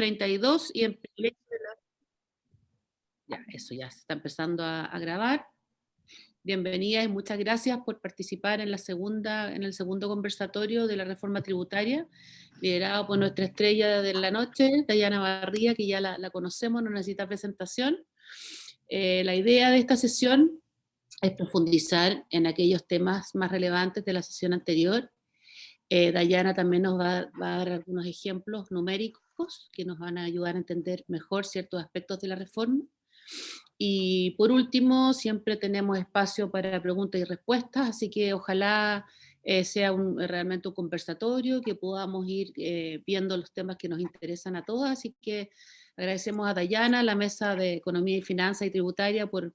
32 y en privilegio de la... Ya, eso ya se está empezando a grabar. Bienvenidas y muchas gracias por participar en el segundo conversatorio de la reforma tributaria, liderado por nuestra estrella de la noche, Dayana Barría, que ya la conocemos, no necesita presentación. La idea de esta sesión es profundizar en aquellos temas más relevantes de la sesión anterior. Dayana también nos va a dar algunos ejemplos numéricos que nos van a ayudar a entender mejor ciertos aspectos de la reforma. Y por último, siempre tenemos espacio para preguntas y respuestas, así que ojalá sea realmente un conversatorio, que podamos ir viendo los temas que nos interesan a todas, así que agradecemos a Dayana, a la Mesa de Economía y Finanzas y Tributaria, por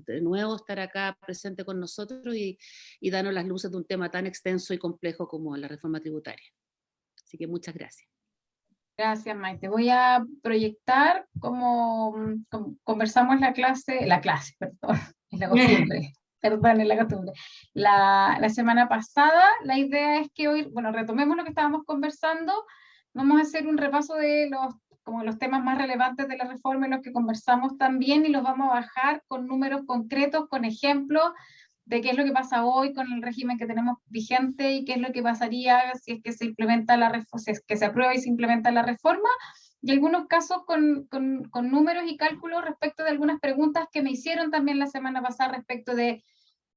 de nuevo estar acá presente con nosotros y darnos las luces de un tema tan extenso y complejo como la reforma tributaria. Así que muchas gracias. Gracias, Maite. Voy a proyectar como conversamos en la clase, perdón, es la costumbre, perdón, es la costumbre. La semana pasada, la idea es que hoy, bueno, retomemos lo que estábamos conversando, vamos a hacer un repaso de los temas más relevantes de la reforma en los que conversamos también y los vamos a bajar con números concretos, con ejemplos de qué es lo que pasa hoy con el régimen que tenemos vigente y qué es lo que pasaría si es que se implementa la reforma, si es que se aprueba y se implementa la reforma, y algunos casos con números y cálculos respecto de algunas preguntas que me hicieron también la semana pasada respecto de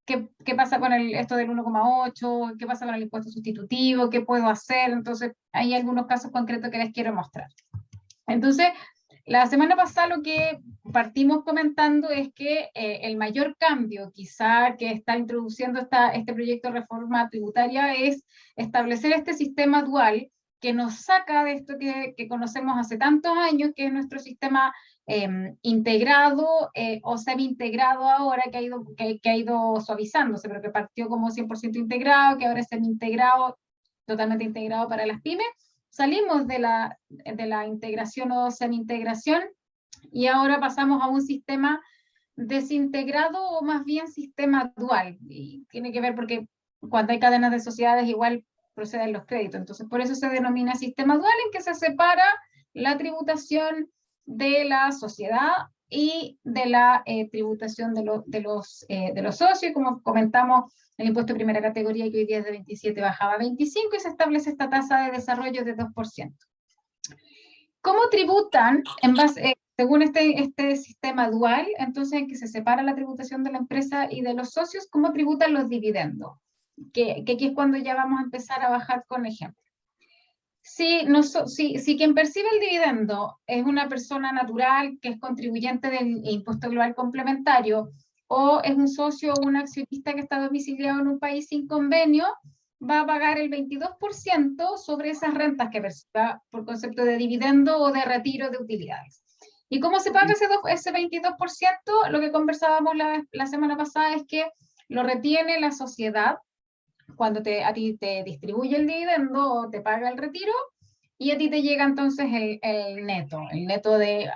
qué pasa con esto del 1,8, qué pasa con el impuesto sustitutivo, qué puedo hacer. Entonces hay algunos casos concretos que les quiero mostrar. Entonces, la semana pasada lo que partimos comentando es que el mayor cambio quizá que está introduciendo este proyecto de reforma tributaria es establecer este sistema dual que nos saca de esto que conocemos hace tantos años, que es nuestro sistema integrado o semi-integrado ahora, que ha ido suavizándose, pero que partió como 100% integrado, que ahora es semi-integrado, totalmente integrado para las pymes. Salimos de la integración o semi-integración y ahora pasamos a un sistema desintegrado o más bien sistema dual. Y tiene que ver porque cuando hay cadenas de sociedades igual proceden los créditos. Entonces, por eso se denomina sistema dual, en que se separa la tributación de la sociedad y de la tributación de los socios. Y como comentamos, el impuesto de primera categoría, que hoy día es de 27, bajaba a 25 y se establece esta tasa de desarrollo de 2%. ¿Cómo tributan según este sistema dual, entonces en que se separa la tributación de la empresa y de los socios? ¿Cómo tributan los dividendos? Que aquí es cuando ya vamos a empezar a bajar con ejemplos. Si quien percibe el dividendo es una persona natural que es contribuyente del impuesto global complementario, o es un socio o un accionista que está domiciliado en un país sin convenio, va a pagar el 22% sobre esas rentas que perciba por concepto de dividendo o de retiro de utilidades. ¿Y cómo se paga ese 22%? Lo que conversábamos la semana pasada es que lo retiene la sociedad cuando a ti te distribuye el dividendo o te paga el retiro, y a ti te llega entonces el neto de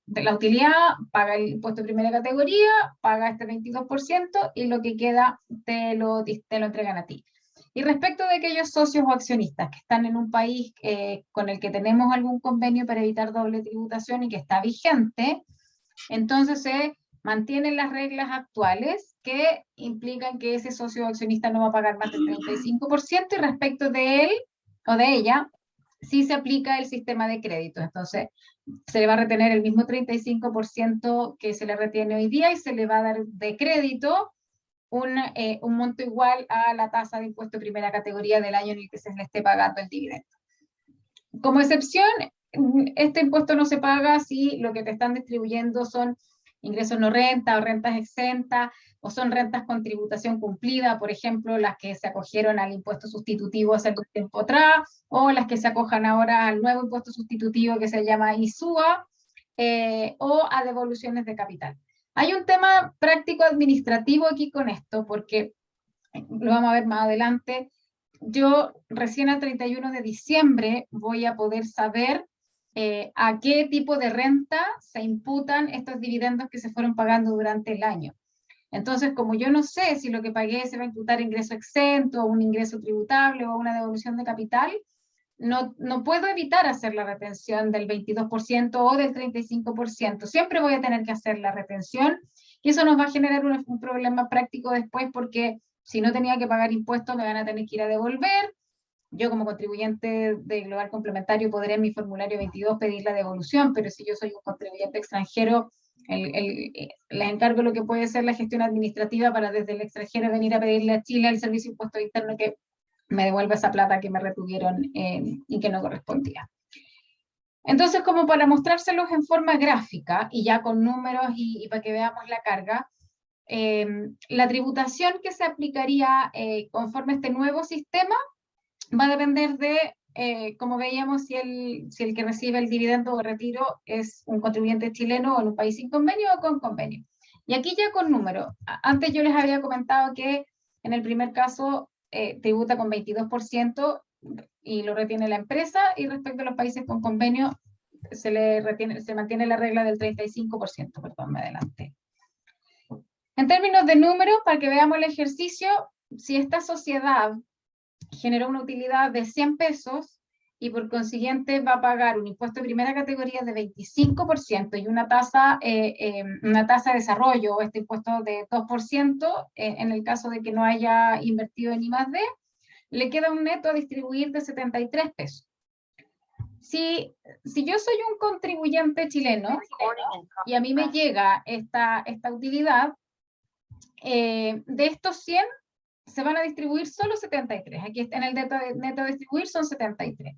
la utilidad, paga el impuesto de primera categoría, paga este 22% y lo que queda te lo entregan a ti. Y respecto de aquellos socios o accionistas que están en un país con el que tenemos algún convenio para evitar doble tributación y que está vigente, entonces se mantienen las reglas actuales que implican que ese socio o accionista no va a pagar más del 35%, y respecto de él o de ella sí se aplica el sistema de crédito. Entonces se le va a retener el mismo 35% que se le retiene hoy día, y se le va a dar de crédito un monto igual a la tasa de impuesto de primera categoría del año en el que se le esté pagando el dividendo. Como excepción, este impuesto no se paga si lo que te están distribuyendo son ingresos no renta o rentas exentas, o son rentas con tributación cumplida, por ejemplo, las que se acogieron al impuesto sustitutivo hace algún tiempo atrás, o las que se acojan ahora al nuevo impuesto sustitutivo que se llama ISUA, o a devoluciones de capital. Hay un tema práctico administrativo aquí con esto, porque lo vamos a ver más adelante. Yo recién al 31 de diciembre voy a poder saber a qué tipo de renta se imputan estos dividendos que se fueron pagando durante el año. Entonces, como yo no sé si lo que pagué se va a imputar ingreso exento, o un ingreso tributable, o una devolución de capital, no puedo evitar hacer la retención del 22% o del 35%. Siempre voy a tener que hacer la retención y eso nos va a generar un problema práctico después porque si no tenía que pagar impuestos me van a tener que ir a devolver. Yo como contribuyente de Global Complementario podré en mi formulario 22 pedir la devolución, pero si yo soy un contribuyente extranjero, les encargo lo que puede ser la gestión administrativa para desde el extranjero venir a pedirle a Chile al Servicio de Impuesto Interno que me devuelva esa plata que me retuvieron y que no correspondía. Entonces, como para mostrárselos en forma gráfica y ya con números y para que veamos la carga, la tributación que se aplicaría conforme a este nuevo sistema va a depender de, como veíamos, si el que recibe el dividendo o retiro es un contribuyente chileno o en un país sin convenio o con convenio. Y aquí ya con números. Antes yo les había comentado que en el primer caso tributa con 22% y lo retiene la empresa, y respecto a los países con convenio se mantiene la regla del 35%, perdón, me adelanté. En términos de números, para que veamos el ejercicio, si esta sociedad generó una utilidad de 100 pesos y por consiguiente va a pagar un impuesto de primera categoría de 25% y una tasa de desarrollo, este impuesto de 2%, en el caso de que no haya invertido en I+D, le queda un neto a distribuir de 73 pesos. Si yo soy un contribuyente chileno y a mí me llega esta utilidad, de estos 100 se van a distribuir solo 73. Aquí en el neto de distribuir son 73.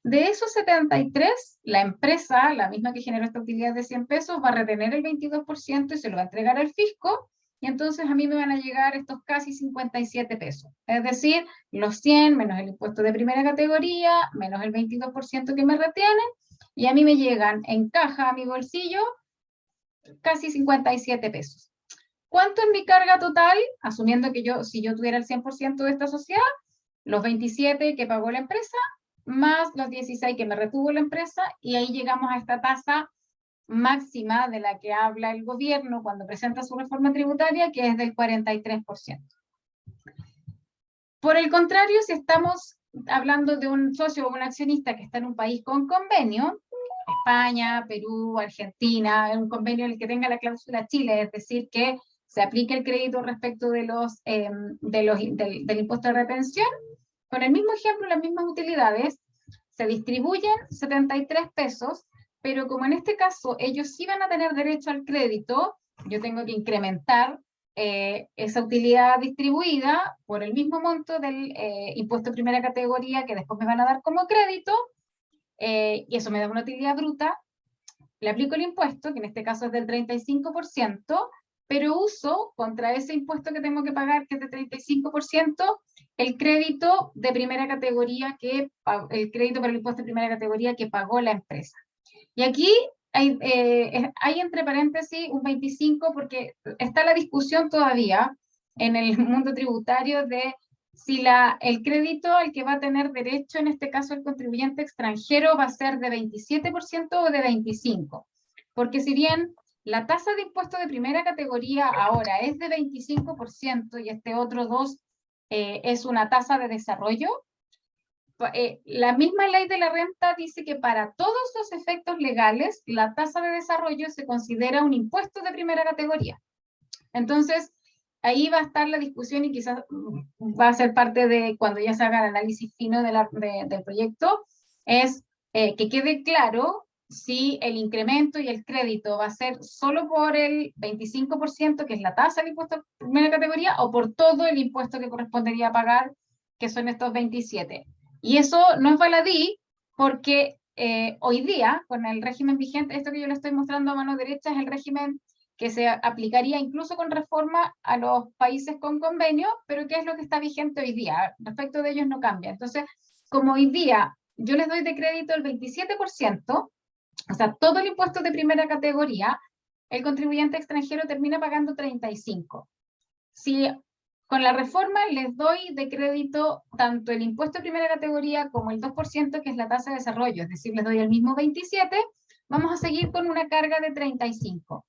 De esos 73, la empresa, la misma que generó esta utilidad de 100 pesos, va a retener el 22% y se lo va a entregar al fisco, y entonces a mí me van a llegar estos casi 57 pesos. Es decir, los 100 menos el impuesto de primera categoría, menos el 22% que me retienen, y a mí me llegan en caja a mi bolsillo casi 57 pesos. ¿Cuánto es mi carga total? Asumiendo que si yo tuviera el 100% de esta sociedad, los 27 que pagó la empresa, más los 16 que me retuvo la empresa, y ahí llegamos a esta tasa máxima de la que habla el gobierno cuando presenta su reforma tributaria, que es del 43%. Por el contrario, si estamos hablando de un socio o un accionista que está en un país con convenio, España, Perú, Argentina, un convenio en el que tenga la cláusula Chile, es decir, que se aplique el crédito respecto del impuesto de retención, con el mismo ejemplo, las mismas utilidades, se distribuyen 73 pesos, pero como en este caso ellos sí van a tener derecho al crédito, yo tengo que incrementar esa utilidad distribuida por el mismo monto del impuesto de primera categoría que después me van a dar como crédito, y eso me da una utilidad bruta, le aplico el impuesto, que en este caso es del 35%, pero uso contra ese impuesto que tengo que pagar, que es de 35%, el crédito de primera categoría, el crédito para el impuesto de primera categoría que pagó la empresa. Y aquí hay entre paréntesis un 25%, porque está la discusión todavía en el mundo tributario de si el crédito al que va a tener derecho, en este caso el contribuyente extranjero, va a ser de 27% o de 25%. Porque si bien la tasa de impuesto de primera categoría ahora es de 25% y este otro 2% es una tasa de desarrollo, la misma ley de la renta dice que para todos los efectos legales, la tasa de desarrollo se considera un impuesto de primera categoría. Entonces, ahí va a estar la discusión y quizás va a ser parte de cuando ya se haga el análisis fino del proyecto, es que quede claro si el incremento y el crédito va a ser solo por el 25%, que es la tasa del impuesto de primera categoría, o por todo el impuesto que correspondería pagar, que son estos 27%. Y eso no es baladí, porque hoy día, con el régimen vigente, esto que yo le estoy mostrando a mano derecha es el régimen que se aplicaría incluso con reforma a los países con convenio, pero ¿qué es lo que está vigente hoy día? Respecto de ellos no cambia. Entonces, como hoy día yo les doy de crédito el 27%, o sea, todo el impuesto de primera categoría, el contribuyente extranjero termina pagando 35%. Si con la reforma les doy de crédito tanto el impuesto de primera categoría como el 2%, que es la tasa de desarrollo, es decir, les doy el mismo 27%, vamos a seguir con una carga de 35%.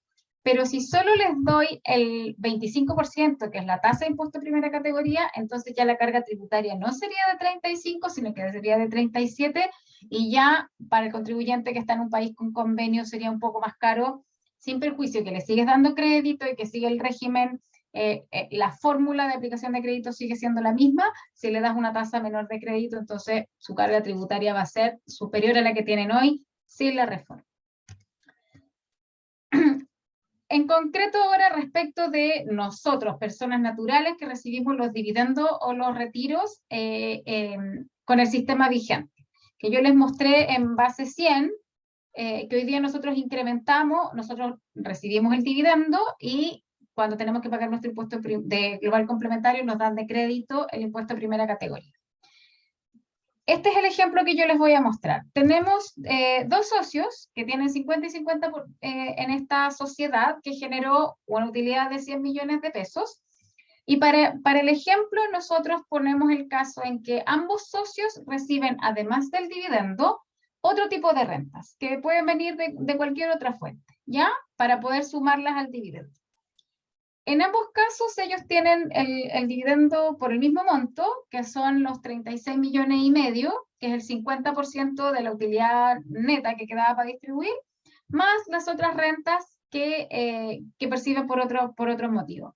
Pero si solo les doy el 25%, que es la tasa de impuesto de primera categoría, entonces ya la carga tributaria no sería de 35, sino que sería de 37, y ya para el contribuyente que está en un país con convenio sería un poco más caro, sin perjuicio que le sigues dando crédito y que sigue el régimen, la fórmula de aplicación de crédito sigue siendo la misma. Si le das una tasa menor de crédito, entonces su carga tributaria va a ser superior a la que tienen hoy sin la reforma. En concreto ahora respecto de nosotros, personas naturales que recibimos los dividendos o los retiros con el sistema vigente, que yo les mostré en base 100, que hoy día nosotros incrementamos, nosotros recibimos el dividendo y cuando tenemos que pagar nuestro impuesto de global complementario nos dan de crédito el impuesto de primera categoría. Este es el ejemplo que yo les voy a mostrar. Tenemos dos socios que tienen 50 y 50 en esta sociedad que generó una utilidad de 100 millones de pesos. Y para el ejemplo, nosotros ponemos el caso en que ambos socios reciben, además del dividendo, otro tipo de rentas, que pueden venir de cualquier otra fuente, ¿ya? Para poder sumarlas al dividendo. En ambos casos, ellos tienen el dividendo por el mismo monto, que son los 36 millones y medio, que es el 50% de la utilidad neta que quedaba para distribuir, más las otras rentas que perciben por otros motivos.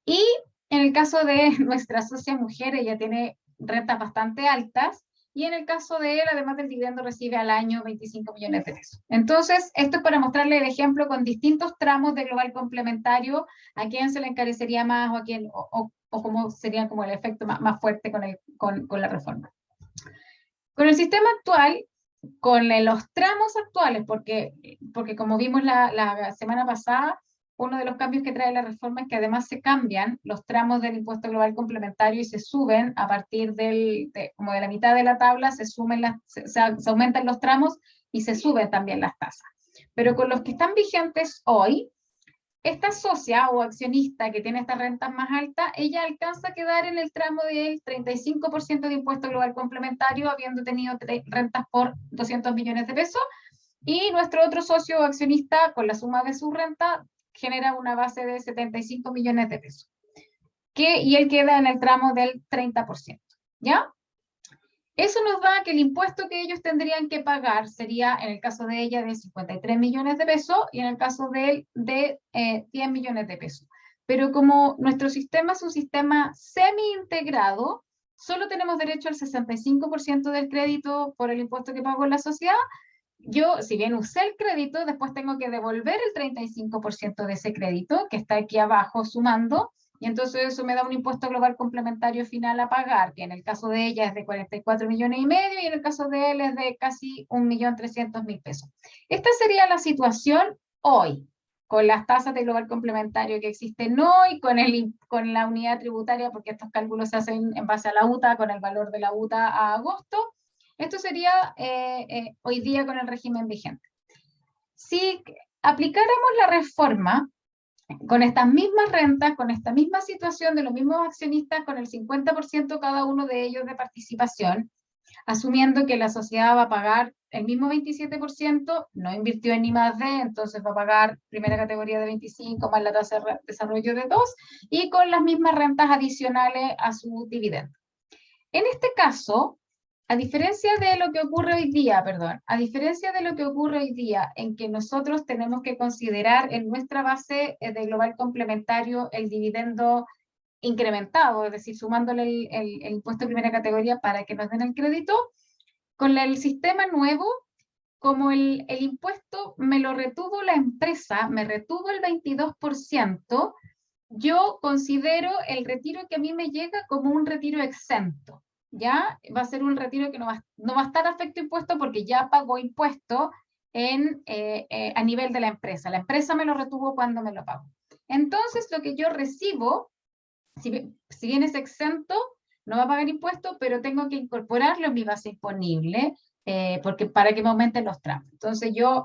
Y en el caso de nuestra socia mujer, ella tiene rentas bastante altas, y en el caso de él, además del dividendo, recibe al año 25 millones de pesos. Entonces, esto es para mostrarle el ejemplo con distintos tramos de global complementario, a quién se le encarecería más o a quién, o cómo sería como el efecto más fuerte con la reforma. Con el sistema actual, con los tramos actuales, porque como vimos la semana pasada, uno de los cambios que trae la reforma es que además se cambian los tramos del impuesto global complementario y se suben a partir como de la mitad de la tabla, se aumentan los tramos y se suben también las tasas. Pero con los que están vigentes hoy, esta socia o accionista que tiene estas rentas más altas, ella alcanza a quedar en el tramo del 35% de impuesto global complementario, habiendo tenido rentas por 200 millones de pesos, y nuestro otro socio o accionista, con la suma de su renta, genera una base de 75 millones de pesos. Y él queda en el tramo del 30%, ¿ya? Eso nos da que el impuesto que ellos tendrían que pagar sería, en el caso de ella, de 53 millones de pesos y en el caso de él, de 10 millones de pesos. Pero como nuestro sistema es un sistema semi-integrado, solo tenemos derecho al 65% del crédito por el impuesto que pagó la sociedad. Yo, si bien usé el crédito, después tengo que devolver el 35% de ese crédito, que está aquí abajo sumando, y entonces eso me da un impuesto global complementario final a pagar, que en el caso de ella es de 44 millones y medio, y en el caso de él es de casi 1.300.000 pesos. Esta sería la situación hoy, con las tasas de global complementario que existen hoy, con la unidad tributaria, porque estos cálculos se hacen en base a la UTA, con el valor de la UTA a agosto. Esto sería hoy día con el régimen vigente. Si aplicáramos la reforma con estas mismas rentas, con esta misma situación de los mismos accionistas, con el 50% cada uno de ellos de participación, asumiendo que la sociedad va a pagar el mismo 27%, no invirtió en I+D, entonces va a pagar primera categoría de 25 más la tasa de desarrollo de 2, y con las mismas rentas adicionales a su dividendo. En este caso, a diferencia de lo que ocurre hoy día, en que nosotros tenemos que considerar en nuestra base de global complementario el dividendo incrementado, es decir, sumándole el impuesto de primera categoría para que nos den el crédito, con el sistema nuevo, como el impuesto me lo retuvo la empresa, me retuvo el 22%, yo considero el retiro que a mí me llega como un retiro exento. ¿Ya? Va a ser un retiro que no va a estar afecto a impuesto porque ya pagó impuesto a nivel de la empresa. La empresa me lo retuvo cuando me lo pagó. Entonces, lo que yo recibo, si bien es exento, no va a pagar impuesto, pero tengo que incorporarlo en mi base imponible porque para que me aumenten los tramos. Entonces, yo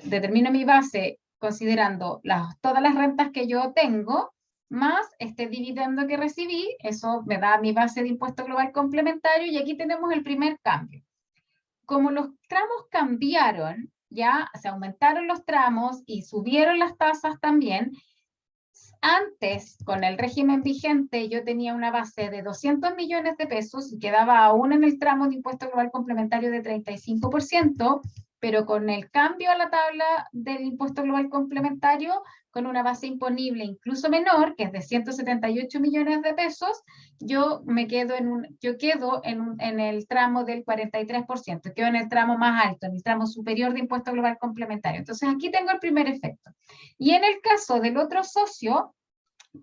determino mi base considerando todas las rentas que yo tengo, más este dividendo que recibí, eso me da mi base de impuesto global complementario, y aquí tenemos el primer cambio. Como los tramos cambiaron, ya se aumentaron los tramos y subieron las tasas también. Antes, con el régimen vigente, yo tenía una base de 200 millones de pesos y quedaba aún en el tramo de impuesto global complementario de 35%, pero con el cambio a la tabla del impuesto global complementario, con una base imponible incluso menor, que es de 178 millones de pesos, yo quedo en el tramo del 43%, quedo en el tramo más alto, en el tramo superior de impuesto global complementario. Entonces aquí tengo el primer efecto. Y en el caso del otro socio,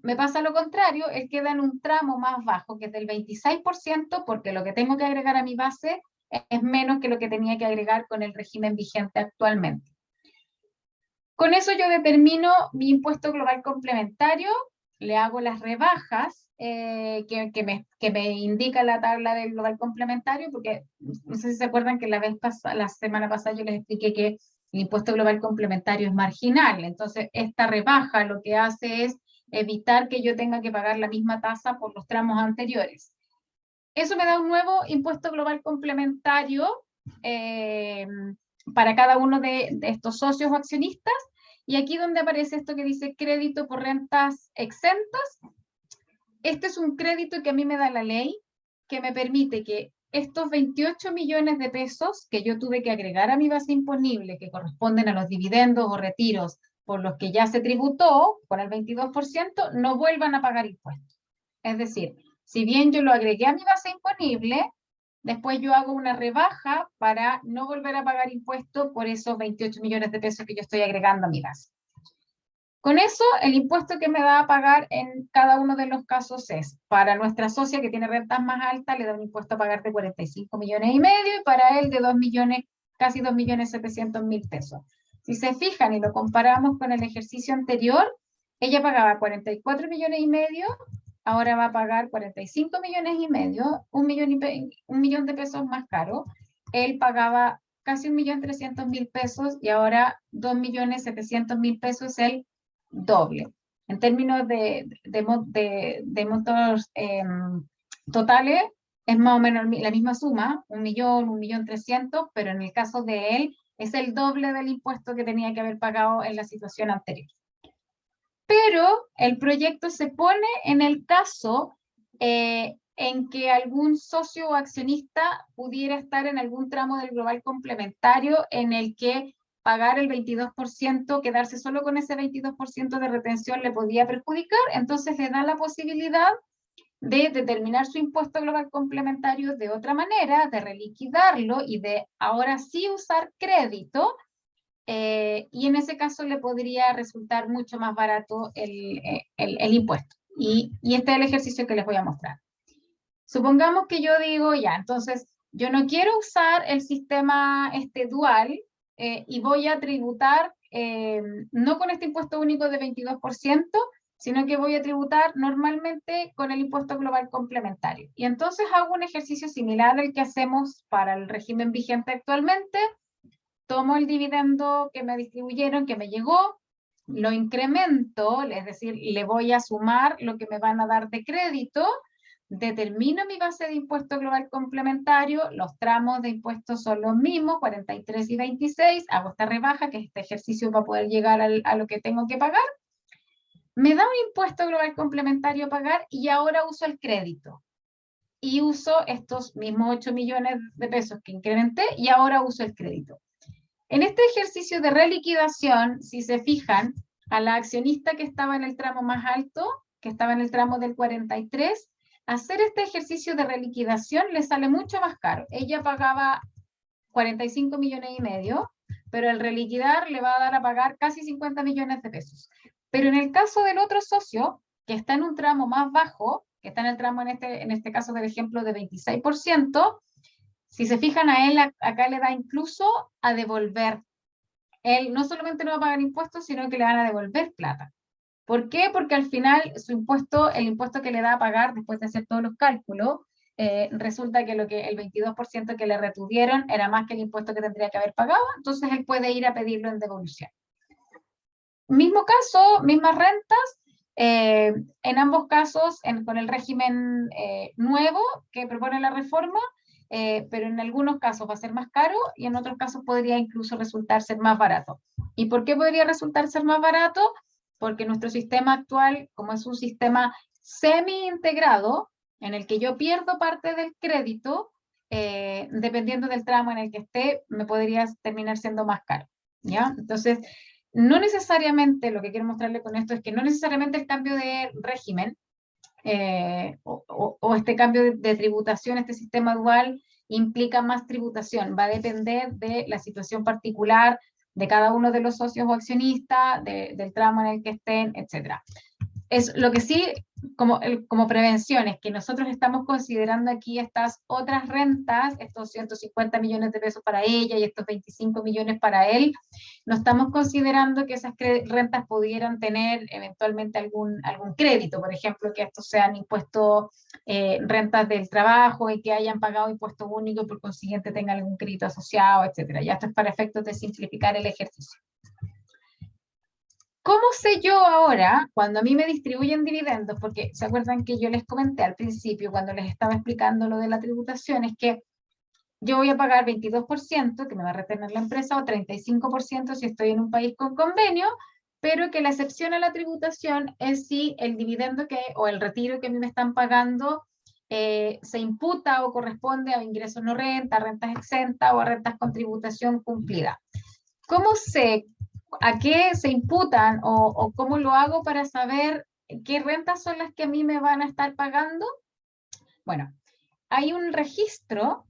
me pasa lo contrario, él queda en un tramo más bajo, que es del 26%, porque lo que tengo que agregar a mi base es menos que lo que tenía que agregar con el régimen vigente actualmente. Con eso yo determino mi impuesto global complementario, le hago las rebajas que me indica la tabla del global complementario, porque no sé si se acuerdan que la semana pasada yo les expliqué que el impuesto global complementario es marginal, entonces esta rebaja lo que hace es evitar que yo tenga que pagar la misma tasa por los tramos anteriores. Eso me da un nuevo impuesto global complementario para cada uno de estos socios o accionistas. Y aquí donde aparece esto que dice crédito por rentas exentas, este es un crédito que a mí me da la ley, que me permite que estos 28 millones de pesos que yo tuve que agregar a mi base imponible, que corresponden a los dividendos o retiros por los que ya se tributó con el 22%, no vuelvan a pagar impuestos. Es decir, si bien yo lo agregué a mi base imponible, después yo hago una rebaja para no volver a pagar impuestos por esos 28 millones de pesos que yo estoy agregando a mi base. Con eso, el impuesto que me va a pagar en cada uno de los casos es, para nuestra socia que tiene rentas más altas, le da un impuesto a pagar de 45 millones y medio, y para él de 2 millones, casi 2.700.000 pesos. Si se fijan y lo comparamos con el ejercicio anterior, ella pagaba 44 millones y medio, ahora va a pagar 45 millones y medio, un millón de pesos más caro. Él pagaba casi 1.300.000 pesos y ahora 2.700.000 pesos el doble. En términos de montos totales, es más o menos la misma suma, 1.300.000, pero en el caso de él es el doble del impuesto que tenía que haber pagado en la situación anterior. Pero el proyecto se pone en el caso en que algún socio o accionista pudiera estar en algún tramo del global complementario en el que pagar el 22%, quedarse solo con ese 22% de retención le podía perjudicar, entonces le da la posibilidad de determinar su impuesto global complementario de otra manera, de reliquidarlo y de ahora sí usar crédito, y en ese caso le podría resultar mucho más barato el impuesto. Y este es el ejercicio que les voy a mostrar. Supongamos que yo digo, ya, entonces yo no quiero usar el sistema dual y voy a tributar no con este impuesto único de 22%, sino que voy a tributar normalmente con el impuesto global complementario. Y entonces hago un ejercicio similar al que hacemos para el régimen vigente actualmente. Tomo el dividendo que me distribuyeron, que me llegó, lo incremento, es decir, le voy a sumar lo que me van a dar de crédito, determino mi base de impuesto global complementario, los tramos de impuestos son los mismos, 43 y 26, hago esta rebaja, que este ejercicio va a poder llegar a lo que tengo que pagar, me da un impuesto global complementario a pagar y ahora uso el crédito. Y uso estos mismos 8 millones de pesos que incrementé y ahora uso el crédito. En este ejercicio de reliquidación, si se fijan, a la accionista que estaba en el tramo más alto, que estaba en el tramo del 43, hacer este ejercicio de reliquidación le sale mucho más caro. Ella pagaba 45 millones y medio, pero el reliquidar le va a dar a pagar casi 50 millones de pesos. Pero en el caso del otro socio, que está en un tramo más bajo, que está en el tramo en este caso del ejemplo de 26%, si se fijan a él, acá le da incluso a devolver. Él no solamente no va a pagar impuestos, sino que le van a devolver plata. ¿Por qué? Porque al final su impuesto, el impuesto que le da a pagar después de hacer todos los cálculos, resulta que el 22% que le retuvieron era más que el impuesto que tendría que haber pagado, entonces él puede ir a pedirlo en devolución. Mismo caso, mismas rentas, en ambos casos, con el régimen nuevo que propone la reforma, pero en algunos casos va a ser más caro y en otros casos podría incluso resultar ser más barato. ¿Y por qué podría resultar ser más barato? Porque nuestro sistema actual, como es un sistema semi-integrado, en el que yo pierdo parte del crédito, dependiendo del tramo en el que esté, me podría terminar siendo más caro, ¿ya? Entonces, no necesariamente, lo que quiero mostrarle con esto es que no necesariamente el cambio de régimen o este cambio de tributación, este sistema dual, implica más tributación. Va a depender de la situación particular de cada uno de los socios o accionistas, del tramo en el que estén, etc. Es lo que sí, como prevención, es que nosotros estamos considerando aquí estas otras rentas, estos 150 millones de pesos para ella y estos 25 millones para él. No estamos considerando que esas rentas pudieran tener eventualmente algún crédito, por ejemplo, que estos sean impuestos, rentas del trabajo y que hayan pagado impuesto único y por consiguiente tengan algún crédito asociado, etcétera. Ya esto es para efectos de simplificar el ejercicio. ¿Cómo sé yo ahora, cuando a mí me distribuyen dividendos? Porque se acuerdan que yo les comenté al principio, cuando les estaba explicando lo de la tributación, es que yo voy a pagar 22%, que me va a retener la empresa, o 35% si estoy en un país con convenio, pero que la excepción a la tributación es si el dividendo o el retiro que a mí me están pagando se imputa o corresponde a ingresos no renta, a rentas exentas o a rentas con tributación cumplida. ¿Cómo sé a qué se imputan o cómo lo hago para saber qué rentas son las que a mí me van a estar pagando? Bueno, hay un registro,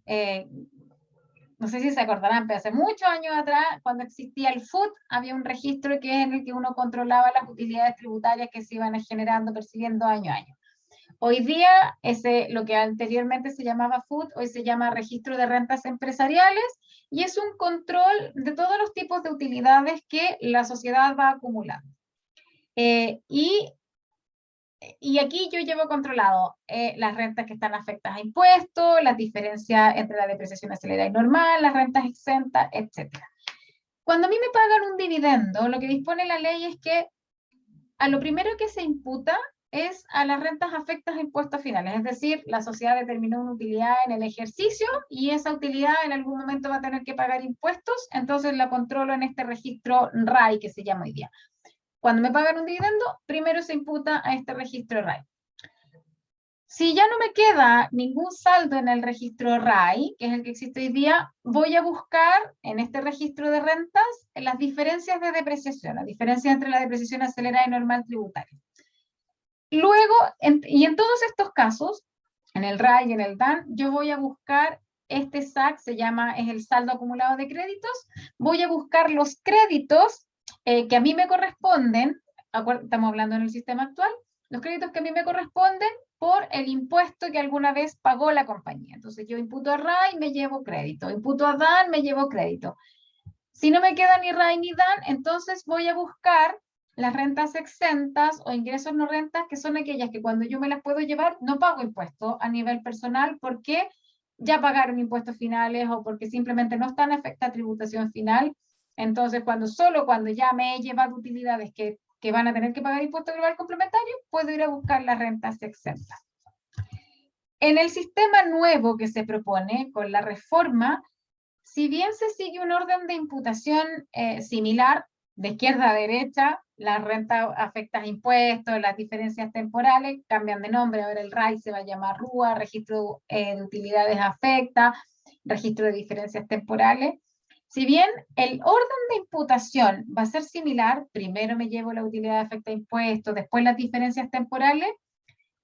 no sé si se acordarán, pero hace muchos años atrás, cuando existía el FUT, había un registro que es en el que uno controlaba las utilidades tributarias que se iban generando, percibiendo año a año. Hoy día, lo que anteriormente se llamaba FUT, hoy se llama Registro de Rentas Empresariales, y es un control de todos los tipos de utilidades que la sociedad va acumulando. Y aquí yo llevo controlado las rentas que están afectadas a impuestos, las diferencias entre la depreciación acelerada y normal, las rentas exentas, etc. Cuando a mí me pagan un dividendo, lo que dispone la ley es que a lo primero que se imputa es a las rentas afectas a impuestos finales, es decir, la sociedad determinó una utilidad en el ejercicio y esa utilidad en algún momento va a tener que pagar impuestos, entonces la controlo en este registro RAI que se llama hoy día. Cuando me pagan un dividendo, primero se imputa a este registro RAI. Si ya no me queda ningún saldo en el registro RAI, que es el que existe hoy día, voy a buscar en este registro de rentas las diferencias de depreciación, las diferencias entre la depreciación acelerada y normal tributaria. Luego, y en todos estos casos, en el RAI y en el DAN, yo voy a buscar este SAC, es el saldo acumulado de créditos, voy a buscar los créditos que a mí me corresponden, estamos hablando en el sistema actual, los créditos que a mí me corresponden por el impuesto que alguna vez pagó la compañía. Entonces yo imputo a RAI, me llevo crédito, imputo a DAN, me llevo crédito. Si no me queda ni RAI ni DAN, entonces voy a buscar las rentas exentas o ingresos no rentas, que son aquellas que cuando yo me las puedo llevar, no pago impuestos a nivel personal porque ya pagaron impuestos finales o porque simplemente no están afectadas a tributación final. Entonces, solo cuando ya me he llevado utilidades que van a tener que pagar impuesto global complementario, puedo ir a buscar las rentas exentas. En el sistema nuevo que se propone con la reforma, si bien se sigue un orden de imputación similar, de izquierda a derecha, las rentas afectas a impuestos, las diferencias temporales cambian de nombre, ahora el RAI se va a llamar RUA, Registro de Utilidades Afectas, Registro de Diferencias Temporales. Si bien el orden de imputación va a ser similar, primero me llevo la utilidad afecta a impuestos, después las diferencias temporales,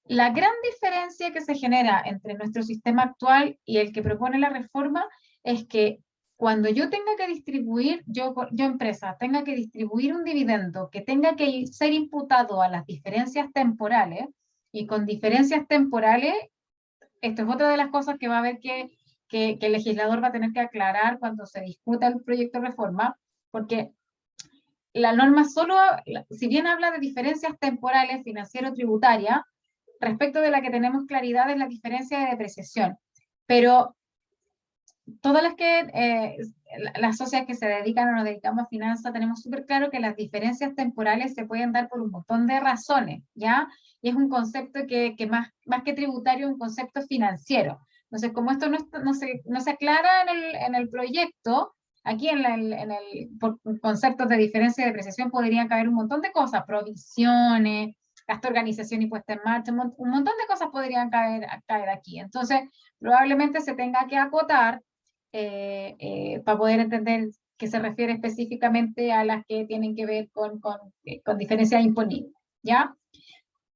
la gran diferencia que se genera entre nuestro sistema actual y el que propone la reforma es que cuando yo tenga que distribuir, yo empresa, tenga que distribuir un dividendo que tenga que ser imputado a las diferencias temporales, y con diferencias temporales, esto es otra de las cosas que va a haber que el legislador va a tener que aclarar cuando se discuta el proyecto de reforma, porque la norma si bien habla de diferencias temporales financiero-tributarias, respecto de la que tenemos claridad es la diferencia de depreciación, pero todas las sociedades que se dedican o nos dedicamos a finanzas, tenemos súper claro que las diferencias temporales se pueden dar por un montón de razones, ¿ya? Y es un concepto que más que tributario, es un concepto financiero, Entonces, como esto no se aclara en el proyecto, aquí por conceptos de diferencia de depreciación podrían caber un montón de cosas, provisiones, gasto de organización y puesta en marcha, un montón de cosas podrían caer aquí. Entonces, probablemente se tenga que acotar para poder entender que se refiere específicamente a las que tienen que ver con diferencias imponibles, ¿ya?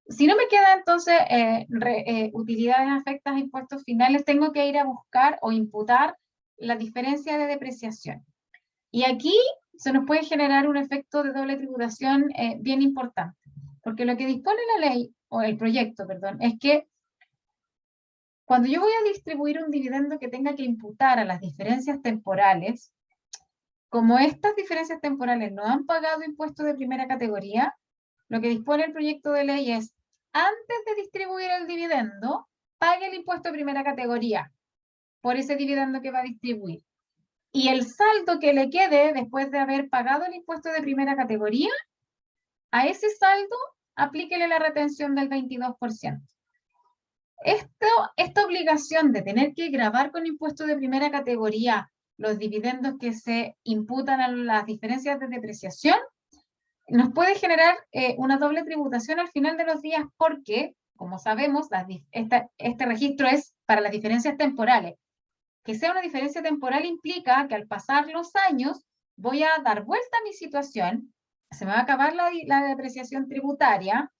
Si no me queda entonces utilidades afectas a impuestos finales, tengo que ir a buscar o imputar la diferencia de depreciación. Y aquí se nos puede generar un efecto de doble tributación bien importante, porque lo que dispone la ley, o el proyecto, perdón, es que cuando yo voy a distribuir un dividendo que tenga que imputar a las diferencias temporales, como estas diferencias temporales no han pagado impuestos de primera categoría, lo que dispone el proyecto de ley es, antes de distribuir el dividendo, pague el impuesto de primera categoría por ese dividendo que va a distribuir. Y el saldo que le quede después de haber pagado el impuesto de primera categoría, a ese saldo aplíquele la retención del 22%. Esta obligación de tener que gravar con impuesto de primera categoría los dividendos que se imputan a las diferencias de depreciación, nos puede generar una doble tributación al final de los días porque, como sabemos, este registro es para las diferencias temporales. Que sea una diferencia temporal implica que al pasar los años voy a dar vuelta a mi situación, se me va a acabar la depreciación tributaria,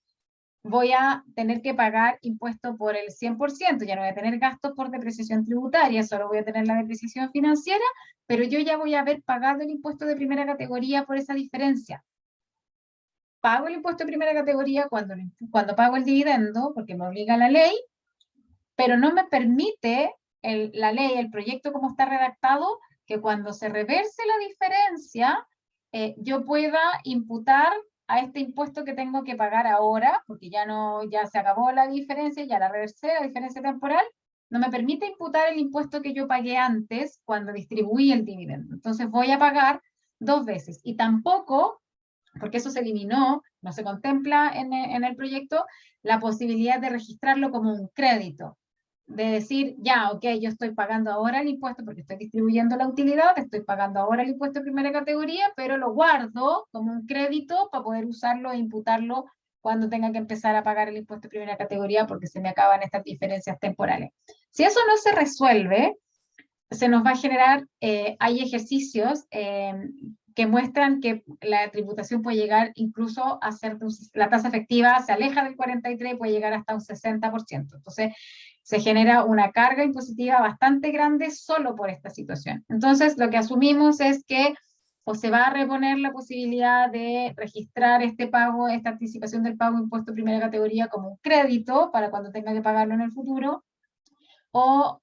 voy a tener que pagar impuesto por el 100%, ya no voy a tener gastos por depreciación tributaria, solo voy a tener la depreciación financiera, pero yo ya voy a haber pagado el impuesto de primera categoría por esa diferencia. Pago el impuesto de primera categoría cuando pago el dividendo, porque me obliga la ley, pero no me permite la ley, el proyecto como está redactado, que cuando se reverse la diferencia, yo pueda imputar a este impuesto que tengo que pagar ahora, porque ya se acabó la diferencia, ya la reversé, la diferencia temporal, no me permite imputar el impuesto que yo pagué antes cuando distribuí el dividendo. Entonces voy a pagar 2 veces. Y tampoco, porque eso se eliminó, no se contempla en el proyecto, la posibilidad de registrarlo como un crédito. De decir, ya, ok, yo estoy pagando ahora el impuesto porque estoy distribuyendo la utilidad, estoy pagando ahora el impuesto de primera categoría, pero lo guardo como un crédito para poder usarlo e imputarlo cuando tenga que empezar a pagar el impuesto de primera categoría porque se me acaban estas diferencias temporales. Si eso no se resuelve, se nos va a generar, hay ejercicios que muestran que la tributación puede llegar incluso a ser, la tasa efectiva se aleja del 43% y puede llegar hasta un 60%. Entonces, se genera una carga impositiva bastante grande solo por esta situación. Entonces, lo que asumimos es que o se va a reponer la posibilidad de registrar este pago, esta anticipación del pago de impuesto de primera categoría como un crédito para cuando tenga que pagarlo en el futuro, o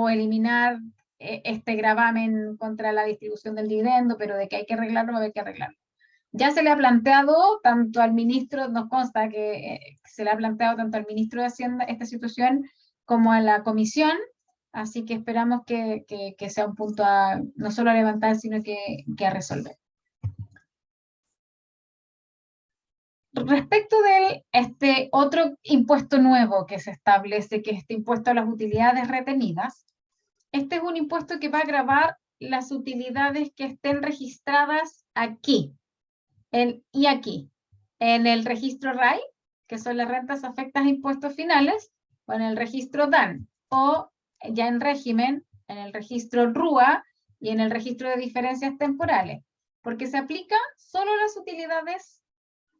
eliminar este gravamen contra la distribución del dividendo, pero de que hay que arreglarlo, va a haber que arreglarlo. Ya se le ha planteado tanto al ministro, nos consta que se le ha planteado tanto al ministro de Hacienda esta situación como a la comisión, así que esperamos que sea un punto no solo a levantar, sino que a resolver. Respecto de este otro impuesto nuevo que se establece, que es este impuesto a las utilidades retenidas, este es un impuesto que va a gravar las utilidades que estén registradas aquí y aquí, en el registro RAI, que son las rentas afectas a impuestos finales, o en el registro DAN, o ya en régimen, en el registro RUA y en el registro de diferencias temporales, porque se aplica solo a las utilidades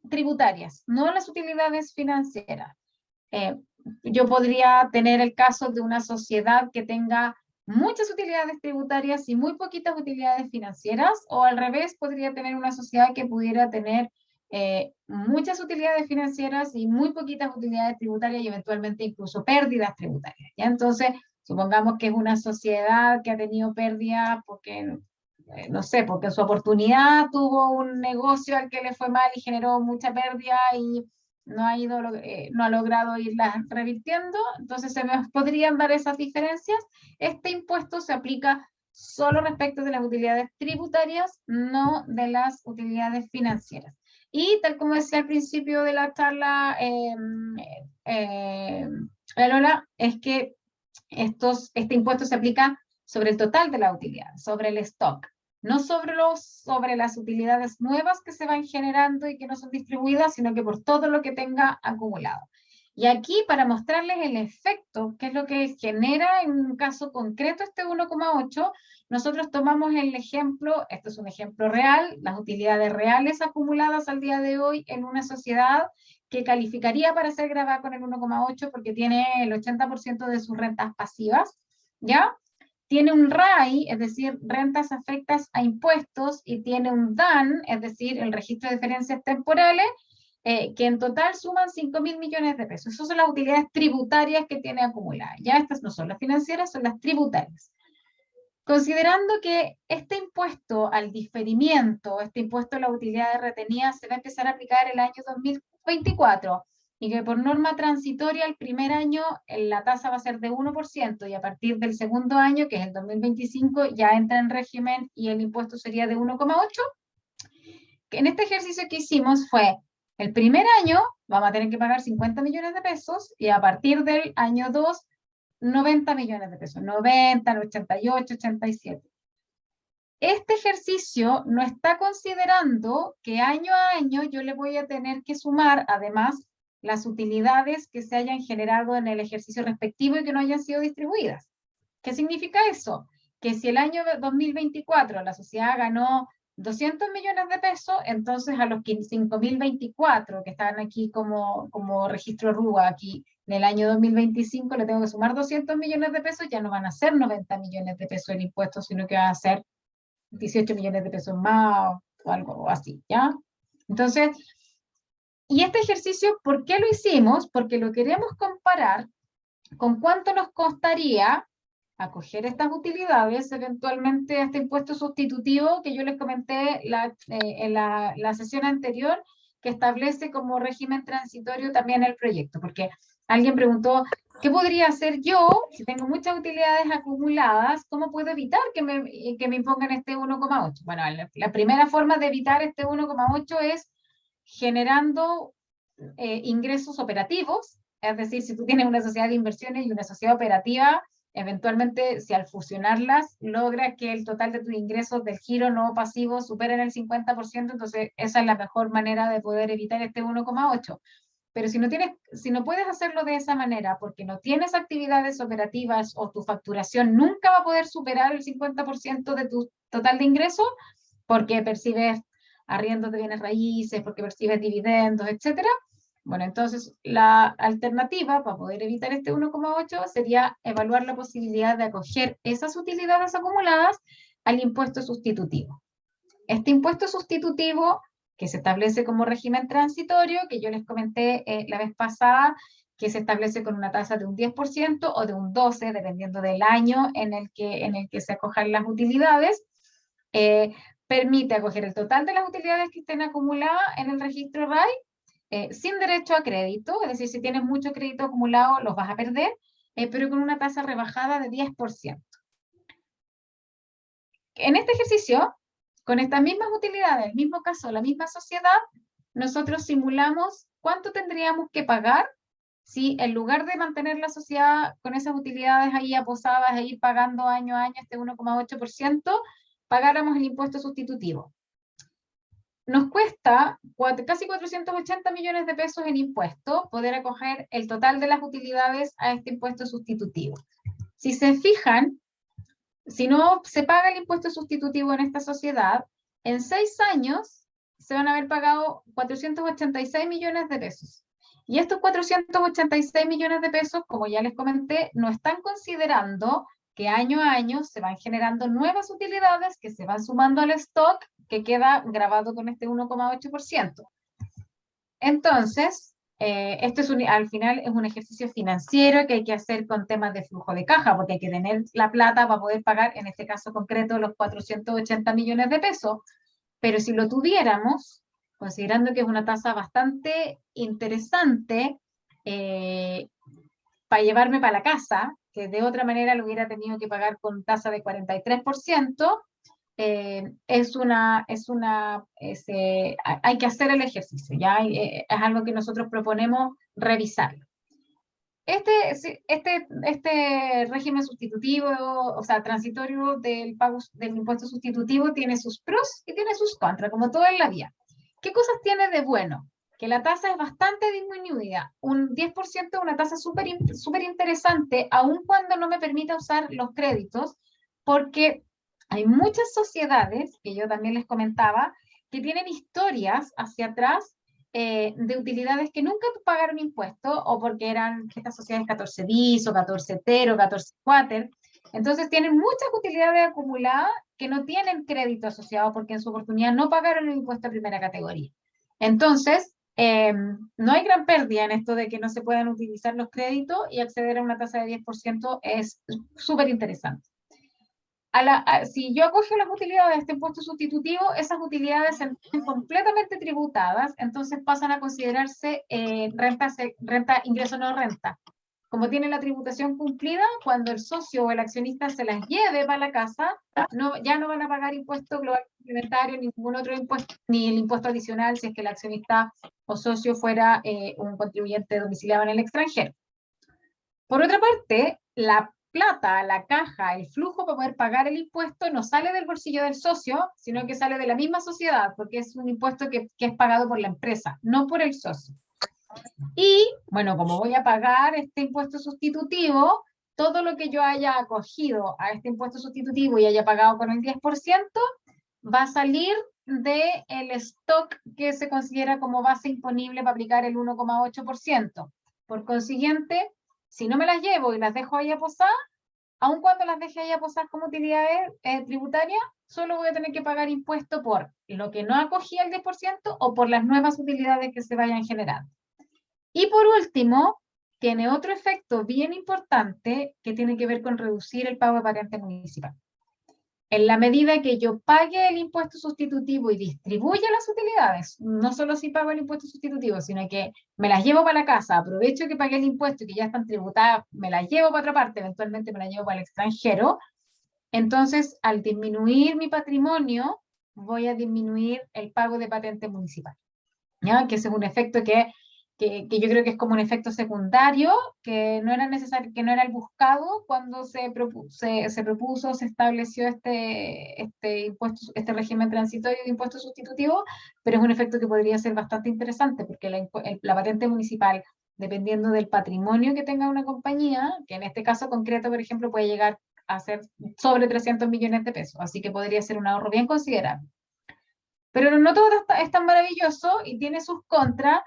tributarias, no a las utilidades financieras. Yo podría tener el caso de una sociedad que tenga muchas utilidades tributarias y muy poquitas utilidades financieras, o al revés, podría tener una sociedad que pudiera tener muchas utilidades financieras y muy poquitas utilidades tributarias y eventualmente incluso pérdidas tributarias. ¿Ya? Entonces, supongamos que es una sociedad que ha tenido pérdidas porque, no sé, porque en su oportunidad tuvo un negocio al que le fue mal y generó mucha pérdida y no ha logrado irlas revirtiendo, entonces se me podrían dar esas diferencias. Este impuesto se aplica solo respecto de las utilidades tributarias, no de las utilidades financieras. Y tal como decía al principio de la charla, Lola, es que este impuesto se aplica sobre el total de la utilidad, sobre el stock, no sobre las utilidades nuevas que se van generando y que no son distribuidas, sino que por todo lo que tenga acumulado. Y aquí, para mostrarles el efecto, qué es lo que genera en un caso concreto este 1,8, nosotros tomamos el ejemplo, esto es un ejemplo real, las utilidades reales acumuladas al día de hoy en una sociedad que calificaría para ser gravada con el 1,8 porque tiene el 80% de sus rentas pasivas, ¿ya? Tiene un RAI, es decir, rentas afectas a impuestos, y tiene un DAN, es decir, el registro de diferencias temporales, que en total suman 5.000 millones de pesos. Esas son las utilidades tributarias que tiene acumuladas. Ya estas no son las financieras, son las tributarias. Considerando que este impuesto al diferimiento, este impuesto a la utilidad retenida, se va a empezar a aplicar el año 2024, y que por norma transitoria el primer año la tasa va a ser de 1%, y a partir del segundo año, que es el 2025, ya entra en régimen y el impuesto sería de 1,8. En este ejercicio que hicimos fue, el primer año vamos a tener que pagar 50 millones de pesos, y a partir del año 2, 90 millones de pesos, 90, 88, 87. Este ejercicio no está considerando que año a año yo le voy a tener que sumar, además, las utilidades que se hayan generado en el ejercicio respectivo y que no hayan sido distribuidas. ¿Qué significa eso? Que si el año 2024 la sociedad ganó 200 millones de pesos, entonces a los 5.024 que están aquí como registro RUA aquí en el año 2025 le tengo que sumar 200 millones de pesos, ya no van a ser 90 millones de pesos en impuestos, sino que van a ser 18 millones de pesos más o algo así, ¿ya? Entonces, y este ejercicio, ¿por qué lo hicimos? Porque lo queremos comparar con cuánto nos costaría acoger estas utilidades eventualmente a este impuesto sustitutivo que yo les comenté en la sesión anterior, que establece como régimen transitorio también el proyecto, porque alguien preguntó, ¿qué podría hacer yo si tengo muchas utilidades acumuladas? ¿Cómo puedo evitar que me impongan este 1,8? Bueno, la primera forma de evitar este 1,8 es generando ingresos operativos, es decir, si tú tienes una sociedad de inversiones y una sociedad operativa, eventualmente, si al fusionarlas logra que el total de tus ingresos del giro no pasivo superen el 50%, entonces esa es la mejor manera de poder evitar este 1,8. Pero si no puedes hacerlo de esa manera porque no tienes actividades operativas o tu facturación nunca va a poder superar el 50% de tu total de ingresos, porque percibes arriendos de bienes raíces, porque percibes dividendos, etcétera. Bueno, entonces la alternativa para poder evitar este 1,8 sería evaluar la posibilidad de acoger esas utilidades acumuladas al impuesto sustitutivo. Este impuesto sustitutivo, que se establece como régimen transitorio, que yo les comenté la vez pasada, que se establece con una tasa de un 10% o de un 12%, dependiendo del año en el que se acojan las utilidades, permite acoger el total de las utilidades que estén acumuladas en el registro RAI, sin derecho a crédito, es decir, si tienes mucho crédito acumulado los vas a perder, pero con una tasa rebajada de 10%. En este ejercicio, con estas mismas utilidades, el mismo caso, la misma sociedad, nosotros simulamos cuánto tendríamos que pagar si en lugar de mantener la sociedad con esas utilidades ahí aposadas e ir pagando año a año este 1,8%, pagáramos el impuesto sustitutivo. Nos cuesta casi 480 millones de pesos en impuestos poder acoger el total de las utilidades a este impuesto sustitutivo. Si se fijan, si no se paga el impuesto sustitutivo en esta sociedad, en 6 años se van a haber pagado 486 millones de pesos. Y estos 486 millones de pesos, como ya les comenté, no están considerando que año a año se van generando nuevas utilidades que se van sumando al stock que queda grabado con este 1,8%. Entonces, esto al final es un ejercicio financiero que hay que hacer con temas de flujo de caja, porque hay que tener la plata para poder pagar, en este caso concreto, los 480 millones de pesos. Pero si lo tuviéramos, considerando que es una tasa bastante interesante para llevarme para la casa, que de otra manera lo hubiera tenido que pagar con tasa de 43%, hay que hacer el ejercicio, ¿ya? Es algo que nosotros proponemos revisarlo. Este régimen sustitutivo, o sea, transitorio del pago del impuesto sustitutivo, tiene sus pros y tiene sus contras, como todo en la vida. ¿Qué cosas tiene de bueno? Que la tasa es bastante disminuida, un 10%, una tasa súper interesante, aun cuando no me permita usar los créditos, porque hay muchas sociedades, que yo también les comentaba, que tienen historias hacia atrás de utilidades que nunca pagaron impuesto, o porque eran estas sociedades 14 bis o 14 ter o 14 quater. Entonces tienen muchas utilidades acumuladas que no tienen crédito asociado porque en su oportunidad no pagaron el impuesto de primera categoría. Entonces, no hay gran pérdida en esto de que no se puedan utilizar los créditos, y acceder a una tasa de 10% es súper interesante. Si yo acojo las utilidades de este impuesto sustitutivo, esas utilidades se ven completamente tributadas, entonces pasan a considerarse renta, ingreso no renta. Como tiene la tributación cumplida, cuando el socio o el accionista se las lleve para la casa, ya no van a pagar impuesto global complementario, ni ningún otro impuesto, ni el impuesto adicional si es que el accionista o socio fuera un contribuyente domiciliado en el extranjero. Por otra parte, la plata, la caja, el flujo para poder pagar el impuesto no sale del bolsillo del socio, sino que sale de la misma sociedad, porque es un impuesto que es pagado por la empresa, no por el socio. Y, bueno, como voy a pagar este impuesto sustitutivo, todo lo que yo haya acogido a este impuesto sustitutivo y haya pagado con el 10%, va a salir del stock que se considera como base imponible para aplicar el 1,8%. Por consiguiente, si no me las llevo y las dejo ahí aposadas, aun cuando las deje ahí aposadas como utilidades tributarias, solo voy a tener que pagar impuesto por lo que no acogí al 10% o por las nuevas utilidades que se vayan generando. Y por último, tiene otro efecto bien importante que tiene que ver con reducir el pago de patente municipal. En la medida que yo pague el impuesto sustitutivo y distribuya las utilidades, no solo si pago el impuesto sustitutivo, sino que me las llevo para la casa, aprovecho que pagué el impuesto y que ya están tributadas, me las llevo para otra parte, eventualmente me las llevo para el extranjero, entonces al disminuir mi patrimonio, voy a disminuir el pago de patente municipal. ¿Ya? Que ese es un efecto que yo creo que es como un efecto secundario, que no era necesario, que no era el buscado cuando se propuso, se estableció este impuesto, este régimen transitorio de impuesto sustitutivo, pero es un efecto que podría ser bastante interesante, porque la patente municipal, dependiendo del patrimonio que tenga una compañía, que en este caso concreto, por ejemplo, puede llegar a ser sobre 300 millones de pesos, así que podría ser un ahorro bien considerable. Pero no todo es tan maravilloso y tiene sus contras.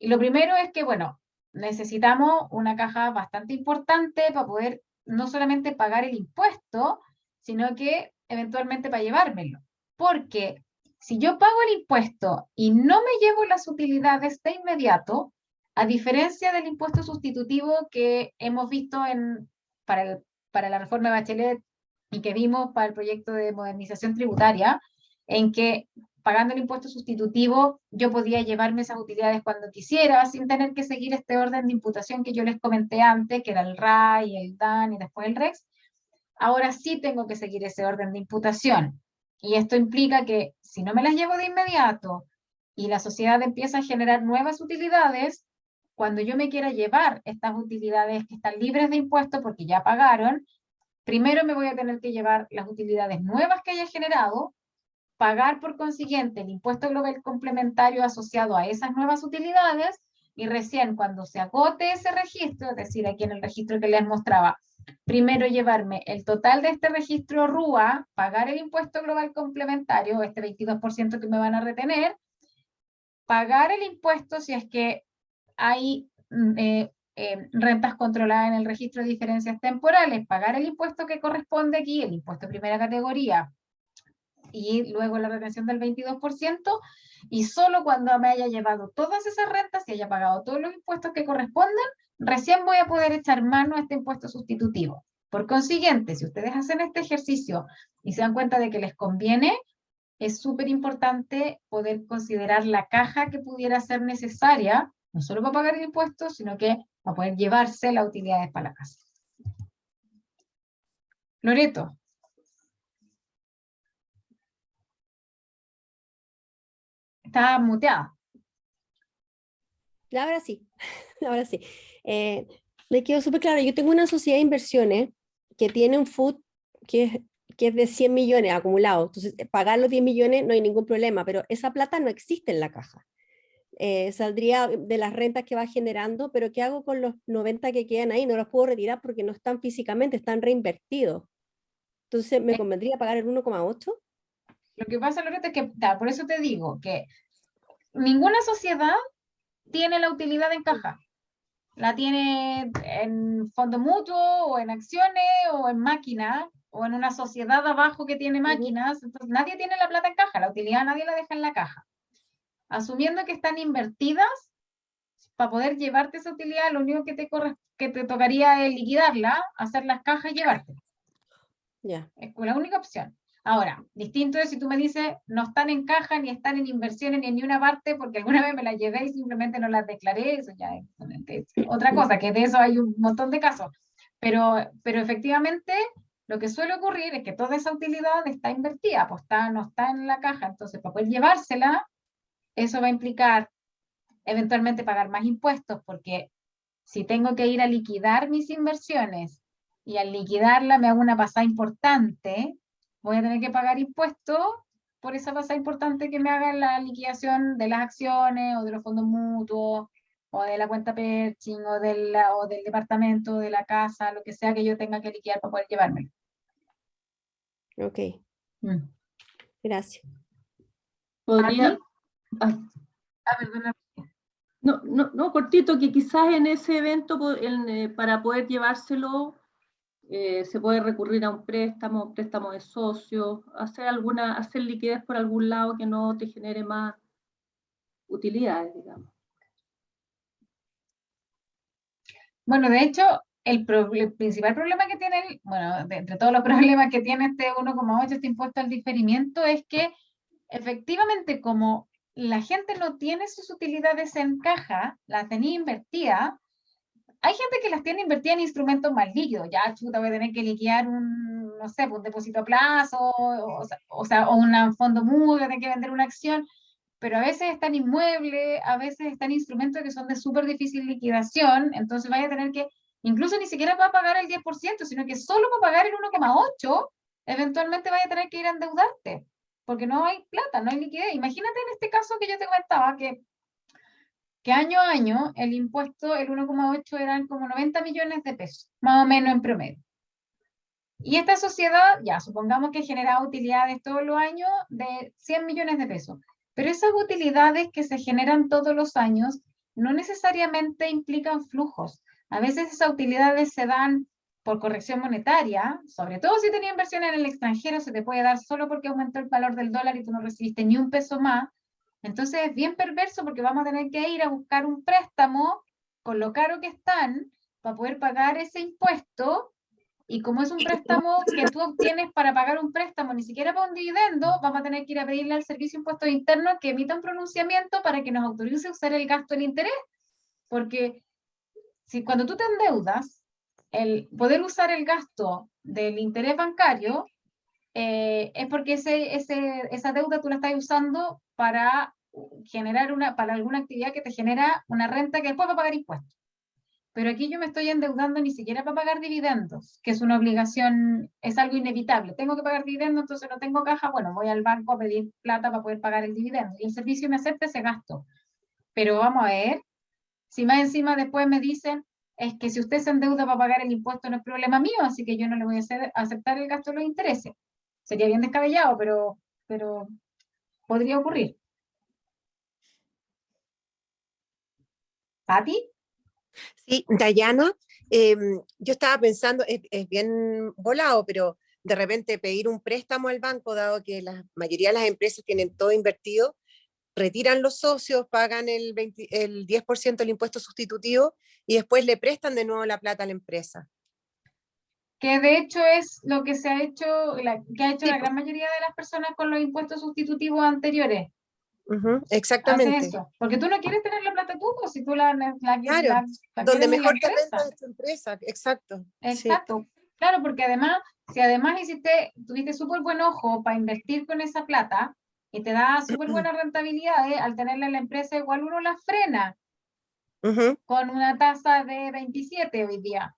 Y lo primero es que, bueno, necesitamos una caja bastante importante para poder no solamente pagar el impuesto, sino que eventualmente para llevármelo. Porque si yo pago el impuesto y no me llevo las utilidades de inmediato, a diferencia del impuesto sustitutivo que hemos visto para la reforma de Bachelet y que vimos para el proyecto de modernización tributaria, en que pagando el impuesto sustitutivo, yo podía llevarme esas utilidades cuando quisiera, sin tener que seguir este orden de imputación que yo les comenté antes, que era el RAI, el DAN y después el REX. Ahora sí tengo que seguir ese orden de imputación. Y esto implica que si no me las llevo de inmediato y la sociedad empieza a generar nuevas utilidades, cuando yo me quiera llevar estas utilidades que están libres de impuestos porque ya pagaron, primero me voy a tener que llevar las utilidades nuevas que haya generado, pagar por consiguiente el impuesto global complementario asociado a esas nuevas utilidades, y recién cuando se agote ese registro, es decir, aquí en el registro que les mostraba, primero llevarme el total de este registro RUA, pagar el impuesto global complementario, este 22% que me van a retener, pagar el impuesto si es que hay rentas controladas en el registro de diferencias temporales, pagar el impuesto que corresponde aquí, el impuesto de primera categoría, y luego la retención del 22%, y solo cuando me haya llevado todas esas rentas y haya pagado todos los impuestos que correspondan, recién voy a poder echar mano a este impuesto sustitutivo. Por consiguiente, si ustedes hacen este ejercicio y se dan cuenta de que les conviene, es súper importante poder considerar la caja que pudiera ser necesaria, no solo para pagar el impuesto, sino que para poder llevarse las utilidades para la casa. Loreto. Está muteada. Ahora sí, ahora sí. Me quedó súper claro. Yo tengo una sociedad de inversiones que tiene un food que es de 100 millones acumulado. Entonces, pagar los 10 millones no hay ningún problema, pero esa plata no existe en la caja. Saldría de las rentas que va generando, pero ¿qué hago con los 90 que quedan ahí? No los puedo retirar porque no están físicamente, están reinvertidos. Entonces, ¿me convendría pagar el 1,8? Lo que pasa, Loreto, es que, por eso te digo que ninguna sociedad tiene la utilidad en caja. La tiene en fondo mutuo, o en acciones, o en máquinas, o en una sociedad abajo que tiene máquinas. Entonces, nadie tiene la plata en caja, la utilidad nadie la deja en la caja. Asumiendo que están invertidas, para poder llevarte esa utilidad, lo único que te tocaría es liquidarla, hacer las cajas y llevarte. Ya. Es la única opción. Ahora, distinto es si tú me dices, no están en caja, ni están en inversiones, ni en ninguna parte, porque alguna vez me las llevé y simplemente no las declaré, eso ya es otra cosa, que de eso hay un montón de casos. Pero efectivamente, lo que suele ocurrir es que toda esa utilidad está invertida, pues no está en la caja. Entonces, para poder llevársela, eso va a implicar eventualmente pagar más impuestos, porque si tengo que ir a liquidar mis inversiones y al liquidarla me hago una pasada importante, voy a tener que pagar impuestos por esa pasada importante que me haga la liquidación de las acciones o de los fondos mutuos o de la cuenta Pershing o del departamento, de la casa, lo que sea que yo tenga que liquidar para poder llevármelo. Ok, Mm. gracias. Podría, ay, Perdona. no, cortito, que quizás en ese evento, para poder llevárselo, se puede recurrir a un préstamo de socios, hacer liquidez por algún lado que no te genere más utilidades, digamos. Bueno, de hecho, el principal problema que tiene, bueno, entre todos los problemas que tiene este 1,8, este impuesto al diferimiento, es que efectivamente, como la gente no tiene sus utilidades en caja, las tenía invertidas, hay gente que las tiene invertidas en instrumentos más líquidos. Ya, chuta, voy a tener que liquidar no sé, un depósito a plazo, o un fondo mutuo, voy a tener que vender una acción, pero a veces están inmuebles, a veces están instrumentos que son de súper difícil liquidación, entonces vaya a tener que, incluso ni siquiera va a pagar el 10%, sino que solo para pagar el 1,8, eventualmente vaya a tener que ir a endeudarte, porque no hay plata, no hay liquidez. Imagínate en este caso que yo te comentaba, que año a año el impuesto, el 1,8 eran como 90 millones de pesos, más o menos en promedio. Y esta sociedad, ya, supongamos que generaba utilidades todos los años de 100 millones de pesos. Pero esas utilidades que se generan todos los años no necesariamente implican flujos. A veces esas utilidades se dan por corrección monetaria, sobre todo si tenías inversión en el extranjero, se te puede dar solo porque aumentó el valor del dólar y tú no recibiste ni un peso más. Entonces es bien perverso porque vamos a tener que ir a buscar un préstamo con lo caro que están para poder pagar ese impuesto. Y como es un préstamo que tú obtienes para pagar un préstamo, ni siquiera para un dividendo, vamos a tener que ir a pedirle al Servicio de Impuestos Internos que emita un pronunciamiento para que nos autorice a usar el gasto del interés. Porque cuando tú te endeudas, el poder usar el gasto del interés bancario es porque esa deuda tú la estás usando para generar para alguna actividad que te genera una renta que después va a pagar impuestos. Pero aquí yo me estoy endeudando ni siquiera para pagar dividendos, que es una obligación, es algo inevitable. Tengo que pagar dividendos, entonces no tengo caja, bueno, voy al banco a pedir plata para poder pagar el dividendo. Y el servicio me acepta ese gasto. Pero vamos a ver, si más encima después me dicen, es que si usted se endeuda para pagar el impuesto no es problema mío, así que yo no le voy a aceptar el gasto de los intereses. Sería bien descabellado, pero podría ocurrir. ¿Pati? Sí, Dayana, yo estaba pensando, es bien volado, pero de repente pedir un préstamo al banco, dado que la mayoría de las empresas tienen todo invertido, retiran los socios, pagan el 10% del impuesto sustitutivo y después le prestan de nuevo la plata a la empresa. Que de hecho es lo que se ha hecho, que ha hecho la Sí, gran mayoría de las personas con los impuestos sustitutivos anteriores. exactamente. Hace eso. Porque tú no quieres tener la plata tú, pues si tú la Claro, la donde quieres en mejor la te empresa. renta es tu empresa, exacto. Exacto. Claro, porque además, si además tuviste súper buen ojo para invertir con esa plata y te da súper buenas rentabilidades, al tenerla en la empresa igual uno la frena. Ujú. con una tasa de 27 hoy día.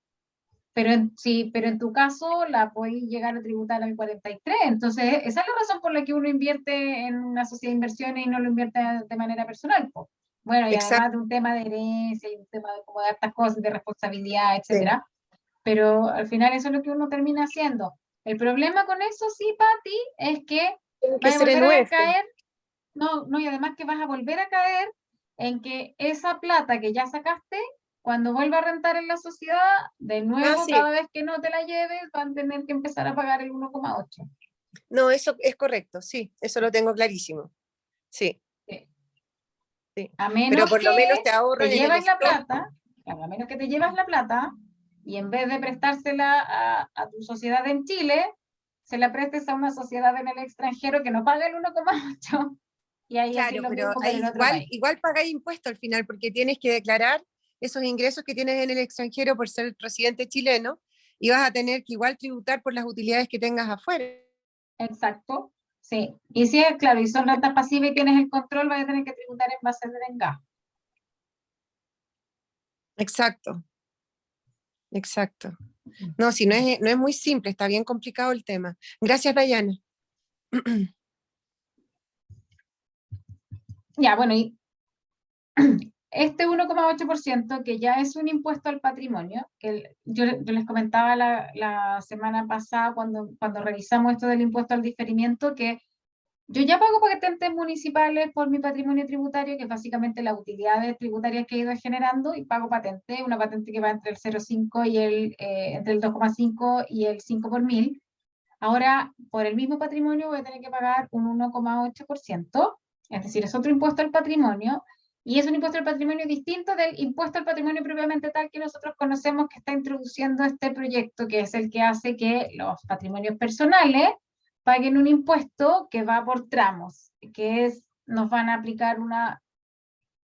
Sí, pero en tu caso la podéis llegar a tributar al 43. Entonces, esa es la razón por la que uno invierte en una sociedad de inversiones y no lo invierte de manera personal, po. Bueno, y Exacto. además de un tema de herencia y un tema de como de hartas cosas, de responsabilidad, Sí. etcétera. Pero al final eso es lo que uno termina haciendo. El problema con eso, sí, Pati, es que Tiene que vas a ser el volver a nuestro. caer, no, y además que vas a volver a caer en que esa plata que ya sacaste, cuando vuelva a rentar en la sociedad, de Ah, nuevo, sí. cada vez que no te la lleves, van a tener que empezar a pagar el 1,8. No, eso es correcto, sí, eso lo tengo clarísimo. Sí, Sí. sí. A Pero menos por lo menos que te ahorras te en el llevas la stock. plata, claro, a menos que te llevas la plata y en vez de prestársela a tu sociedad en Chile, se la prestes a una sociedad en el extranjero que no paga el 1,8. Y ahí haces Claro, lo pero mismo, pero en ahí otro país. igual pagáis impuestos al final, porque tienes que declarar esos ingresos que tienes en el extranjero por ser residente chileno, y vas a tener que igual tributar por las utilidades que tengas afuera. Exacto, sí. Y si es claro, y son rentas pasivas y tienes el control, vas a tener que tributar en base de venga. Exacto, exacto. No, si no es muy simple, está bien complicado el tema. Gracias, Dayana. Ya, bueno, y este 1,8% que ya es un impuesto al patrimonio, que yo les comentaba la semana pasada cuando revisamos esto del impuesto al diferimiento, que yo ya pago patentes municipales por mi patrimonio tributario, que es básicamente las utilidades tributarias que he ido generando, y pago patente, una patente que va entre el 0,5 y entre el 2,5 y el 5 por mil. Ahora, por el mismo patrimonio voy a tener que pagar un 1,8%, es decir, es otro impuesto al patrimonio, y es un impuesto al patrimonio distinto del impuesto al patrimonio propiamente tal que nosotros conocemos que está introduciendo este proyecto, que es el que hace que los patrimonios personales paguen un impuesto que va por tramos, nos van a aplicar una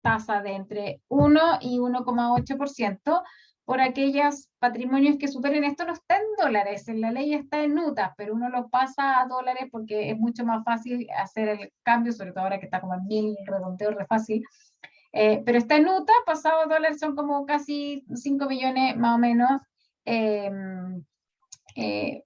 tasa de entre 1 y 1,8% por aquellos patrimonios que superen. Esto no está en dólares, en la ley está en UTAS, pero uno lo pasa a dólares porque es mucho más fácil hacer el cambio, sobre todo ahora que está como en 1000, redondeo re fácil. Pero está en UTAS, pasado a dólares son como casi 5 millones más o menos. Eh,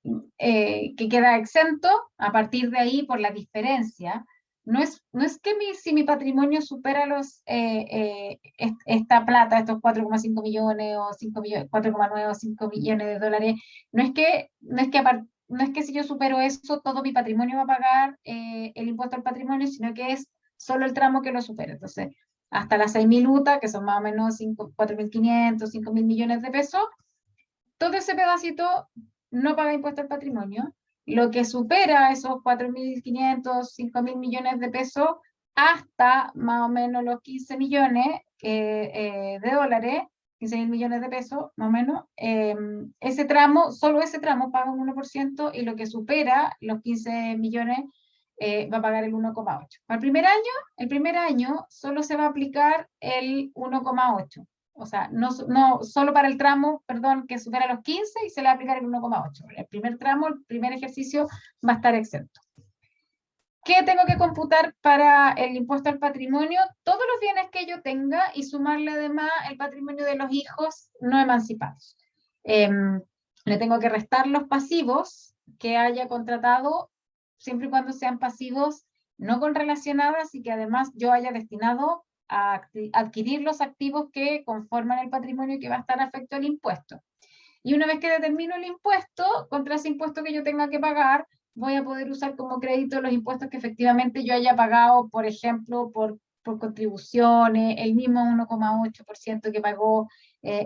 que queda exento a partir de ahí por la diferencia. No es que si mi patrimonio supera esta plata, estos 4,5 millones o 5 millones, 4,9 o 5 millones de dólares, no es que si yo supero eso, todo mi patrimonio va a pagar el impuesto al patrimonio, sino que es solo el tramo que lo supera. Entonces, hasta las 6.000 UTA, que son más o menos 4.500, 5.000 millones de pesos, todo ese pedacito no paga impuesto al patrimonio. Lo que supera esos 4.500, 5.000 millones de pesos hasta más o menos los 15 millones de dólares, 15.000 millones de pesos, más o menos, ese tramo, solo ese tramo paga un 1% y lo que supera los 15 millones va a pagar el 1,8. Para el primer año solo se va a aplicar el 1,8. O sea, no solo para el tramo, perdón, que supera los 15 y se le va a aplicar el 1,8. El primer tramo, el primer ejercicio va a estar exento. ¿Qué tengo que computar para el impuesto al patrimonio? Todos los bienes que yo tenga y sumarle además el patrimonio de los hijos no emancipados. Le tengo que restar los pasivos que haya contratado, siempre y cuando sean pasivos no correlacionadas y que además yo haya destinado a adquirir los activos que conforman el patrimonio que va a estar afecto al impuesto. Y una vez que determino el impuesto, contra ese impuesto que yo tenga que pagar, voy a poder usar como crédito los impuestos que efectivamente yo haya pagado, por ejemplo, por contribuciones, el mismo 1,8% que pagó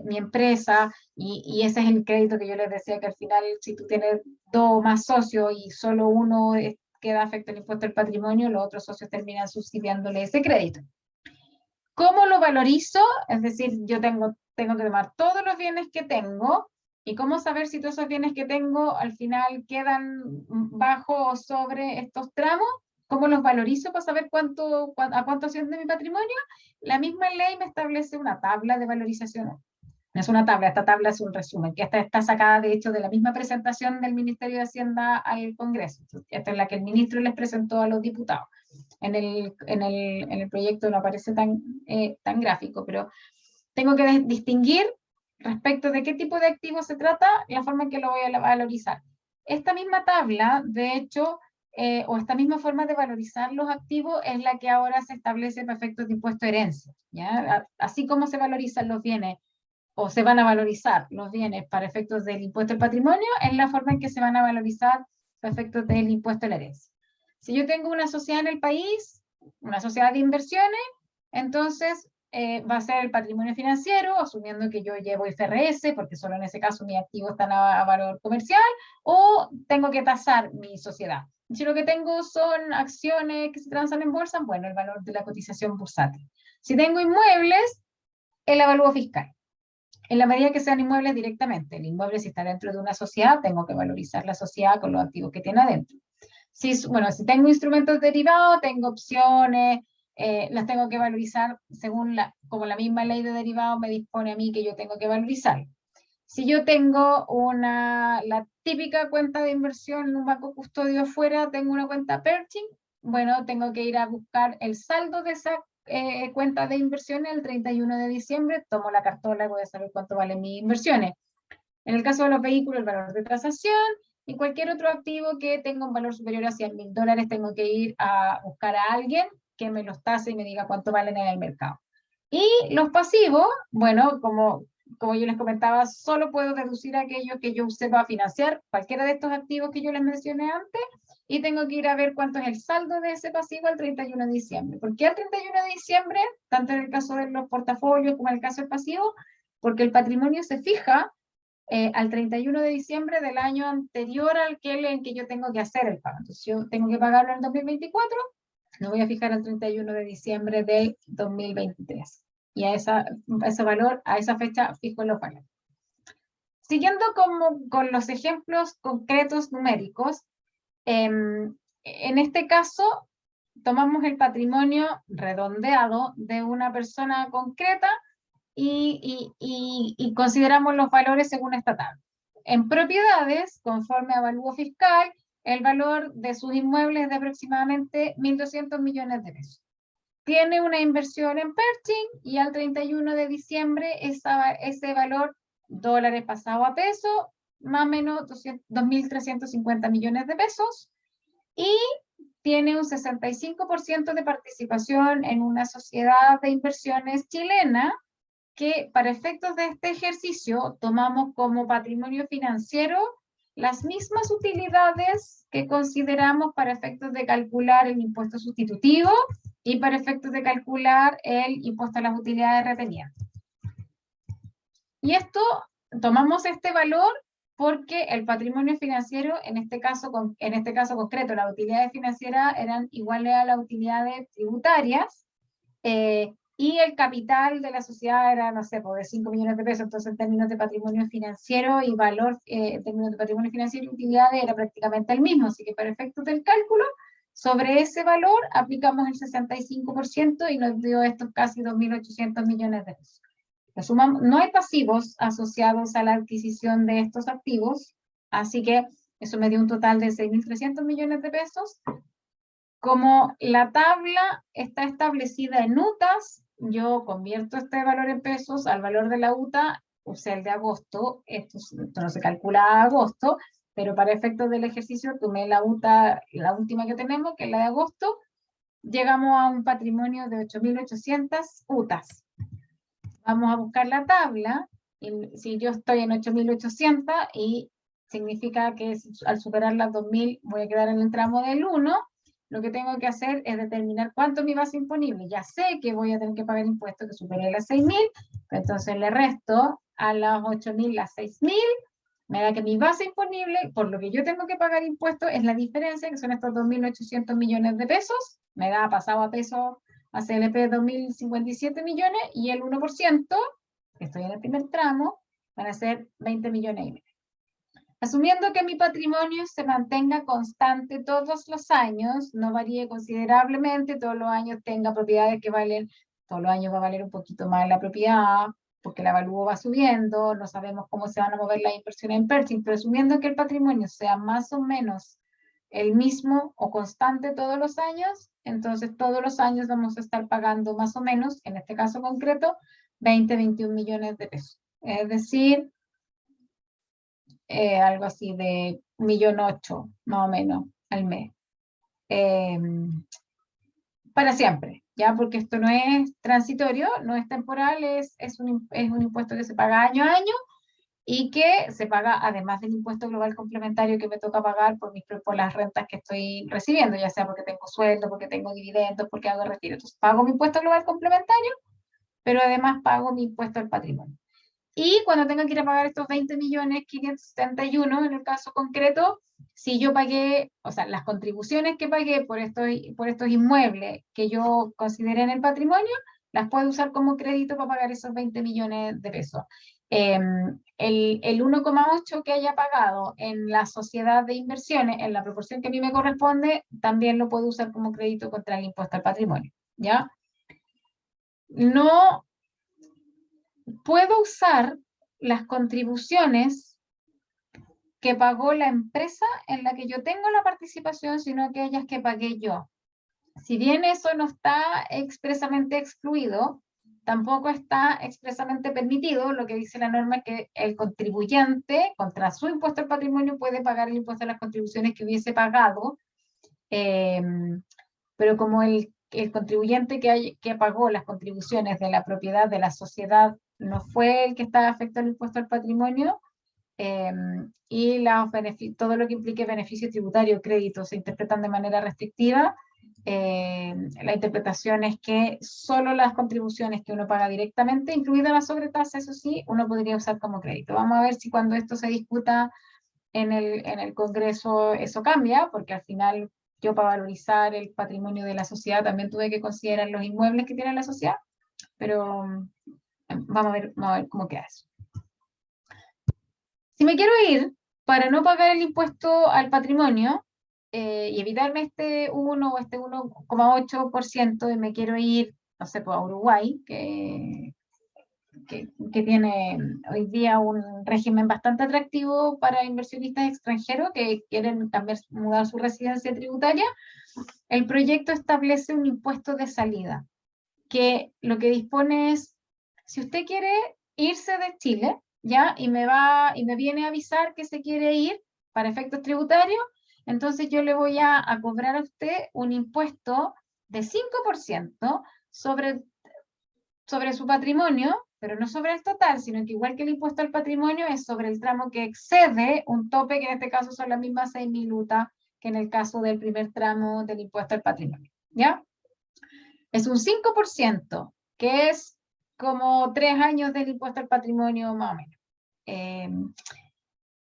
mi empresa, y ese es el crédito que yo les decía, que al final, si tú tienes dos más socios y solo uno queda afecto al impuesto al patrimonio, los otros socios terminan subsidiándole ese crédito. ¿Cómo lo valorizo? Es decir, yo tengo que tomar todos los bienes que tengo, y cómo saber si todos esos bienes que tengo al final quedan bajo o sobre estos tramos. ¿Cómo los valorizo para saber a cuánto asciende mi patrimonio? La misma ley me establece una tabla de valorización. No es una tabla, esta tabla es un resumen, que esta está sacada de hecho de la misma presentación del Ministerio de Hacienda al Congreso. Esta es la que el ministro les presentó a los diputados. En el proyecto no aparece tan gráfico, pero tengo que distinguir respecto de qué tipo de activo se trata, la forma en que lo voy a valorizar. Esta misma tabla, de hecho, o esta misma forma de valorizar los activos es la que ahora se establece para efectos de impuesto de herencia, ¿ya? Así como se valorizan los bienes, o se van a valorizar los bienes para efectos del impuesto al patrimonio, es la forma en que se van a valorizar para efectos del impuesto a la herencia. Si yo tengo una sociedad en el país, una sociedad de inversiones, entonces va a ser el patrimonio financiero, asumiendo que yo llevo IFRS, porque solo en ese caso mis activos están a valor comercial, o tengo que tasar mi sociedad. Si lo que tengo son acciones que se transan en bolsa, bueno, el valor de la cotización bursátil. Si tengo inmuebles, el avalúo fiscal. En la medida que sean inmuebles directamente. El inmueble, si está dentro de una sociedad, tengo que valorizar la sociedad con los activos que tiene adentro. Si tengo instrumentos derivados, tengo opciones, las tengo que valorizar según como la misma ley de derivados me dispone a mí que yo tengo que valorizar. Si yo tengo la típica cuenta de inversión en un banco custodio afuera, tengo una cuenta Pershing, bueno, tengo que ir a buscar el saldo de esa cuenta de inversiones el 31 de diciembre, tomo la cartola y voy a saber cuánto valen mis inversiones. En el caso de los vehículos, el valor de tasación, y cualquier otro activo que tenga un valor superior a $100.000, tengo que ir a buscar a alguien que me los tase y me diga cuánto valen en el mercado. Y los pasivos, bueno, como yo les comentaba, solo puedo deducir aquellos que yo use para financiar cualquiera de estos activos que yo les mencioné antes, y tengo que ir a ver cuánto es el saldo de ese pasivo al 31 de diciembre. ¿Por qué al 31 de diciembre? Tanto en el caso de los portafolios como en el caso del pasivo, porque el patrimonio se fija al 31 de diciembre del año anterior al en que yo tengo que hacer el pago. Entonces, yo tengo que pagarlo en 2024, lo voy a fijar al 31 de diciembre del 2023. Y a ese valor, a esa fecha, fijo los valores. Siguiendo con los ejemplos concretos numéricos, en este caso, tomamos el patrimonio redondeado de una persona concreta y consideramos los valores según esta tabla. En propiedades, conforme a avalúo fiscal, el valor de sus inmuebles es de aproximadamente 1.200 millones de pesos. Tiene una inversión en Pershing y al 31 de diciembre ese valor, dólares pasado a peso, más o menos 2.350 millones de pesos, y tiene un 65% de participación en una sociedad de inversiones chilena, que para efectos de este ejercicio tomamos como patrimonio financiero las mismas utilidades que consideramos para efectos de calcular el impuesto sustitutivo y para efectos de calcular el impuesto a las utilidades retenidas. Y tomamos este valor porque el patrimonio financiero, en este caso concreto, las utilidades financieras eran iguales a las utilidades tributarias, y el capital de la sociedad era, no sé, de 5 millones de pesos, entonces en términos de patrimonio financiero y valor, en términos de patrimonio financiero y utilidades era prácticamente el mismo, así que para efectos del cálculo, sobre ese valor aplicamos el 65% y nos dio estos casi 2.800 millones de pesos. Lo sumamos, no hay pasivos asociados a la adquisición de estos activos, así que eso me dio un total de 6.300 millones de pesos. Como la tabla está establecida en UTAs, yo convierto este valor en pesos al valor de la UTA, usé el de agosto, esto no se calcula a agosto, pero para efectos del ejercicio tomé la UTA, la última que tenemos, que es la de agosto, llegamos a un patrimonio de 8.800 UTAs. Vamos a buscar la tabla, y si yo estoy en 8.800 y significa que al superar las 2.000 voy a quedar en el tramo del 1, lo que tengo que hacer es determinar cuánto es mi base imponible. Ya sé que voy a tener que pagar impuestos que supere las 6.000, entonces le resto a las 8.000 las 6.000, me da que mi base imponible, por lo que yo tengo que pagar impuestos, es la diferencia, que son estos 2.800 millones de pesos, me da pasado a peso a CLP 2.057 millones, y el 1%, que estoy en el primer tramo, van a ser 20 millones y medio. Asumiendo que mi patrimonio se mantenga constante todos los años, no varíe considerablemente, todos los años tenga propiedades que valen, todos los años va a valer un poquito más la propiedad, porque el avalúo va subiendo, no sabemos cómo se van a mover las inversiones en Pershing, pero asumiendo que el patrimonio sea más o menos el mismo o constante todos los años, entonces todos los años vamos a estar pagando más o menos, en este caso concreto, 21 millones de pesos. Es decir, algo así de 1,8 millones más o menos al mes. Para siempre, ¿ya? Porque esto no es transitorio, no es temporal, es un impuesto que se paga año a año y que se paga además del impuesto global complementario que me toca pagar por las rentas que estoy recibiendo, ya sea porque tengo sueldo, porque tengo dividendos, porque hago retiro. Entonces pago mi impuesto global complementario, pero además pago mi impuesto al patrimonio. Y cuando tenga que ir a pagar estos 20.571.000, en el caso concreto, si yo pagué, o sea, las contribuciones que pagué por estos inmuebles que yo consideré en el patrimonio, las puedo usar como crédito para pagar esos 20 millones de pesos. El 1,8 que haya pagado en la sociedad de inversiones, en la proporción que a mí me corresponde, también lo puedo usar como crédito contra el impuesto al patrimonio, ¿ya? No puedo usar las contribuciones que pagó la empresa en la que yo tengo la participación, sino aquellas que pagué yo. Si bien eso no está expresamente excluido, tampoco está expresamente permitido. Lo que dice la norma es que el contribuyente, contra su impuesto al patrimonio, puede pagar el impuesto a las contribuciones que hubiese pagado, pero como el contribuyente que pagó las contribuciones de la propiedad de la sociedad no fue el que estaba afectado al impuesto al patrimonio, y todo lo que implique beneficio tributario o crédito se interpretan de manera restrictiva, la interpretación es que solo las contribuciones que uno paga directamente, incluida la sobretasa, eso sí, uno podría usar como crédito. Vamos a ver si cuando esto se discuta en el Congreso eso cambia, porque al final yo para valorizar el patrimonio de la sociedad también tuve que considerar los inmuebles que tiene la sociedad, pero vamos a ver cómo queda eso. Si me quiero ir para no pagar el impuesto al patrimonio y evitarme este 1 o este 1,8%, y me quiero ir, no sé, pues a Uruguay, que tiene hoy día un régimen bastante atractivo para inversionistas extranjeros que quieren mudar su residencia tributaria, el proyecto establece un impuesto de salida, que lo que dispone es, si usted quiere irse de Chile, ¿ya? Y me viene a avisar que se quiere ir para efectos tributarios, entonces yo le voy a cobrar a usted un impuesto de 5% sobre su patrimonio, pero no sobre el total, sino que igual que el impuesto al patrimonio es sobre el tramo que excede un tope, que en este caso son las mismas 6.000 UTA que en el caso del primer tramo del impuesto al patrimonio, ¿ya? Es un 5%, que es como 3 años del impuesto al patrimonio más o menos.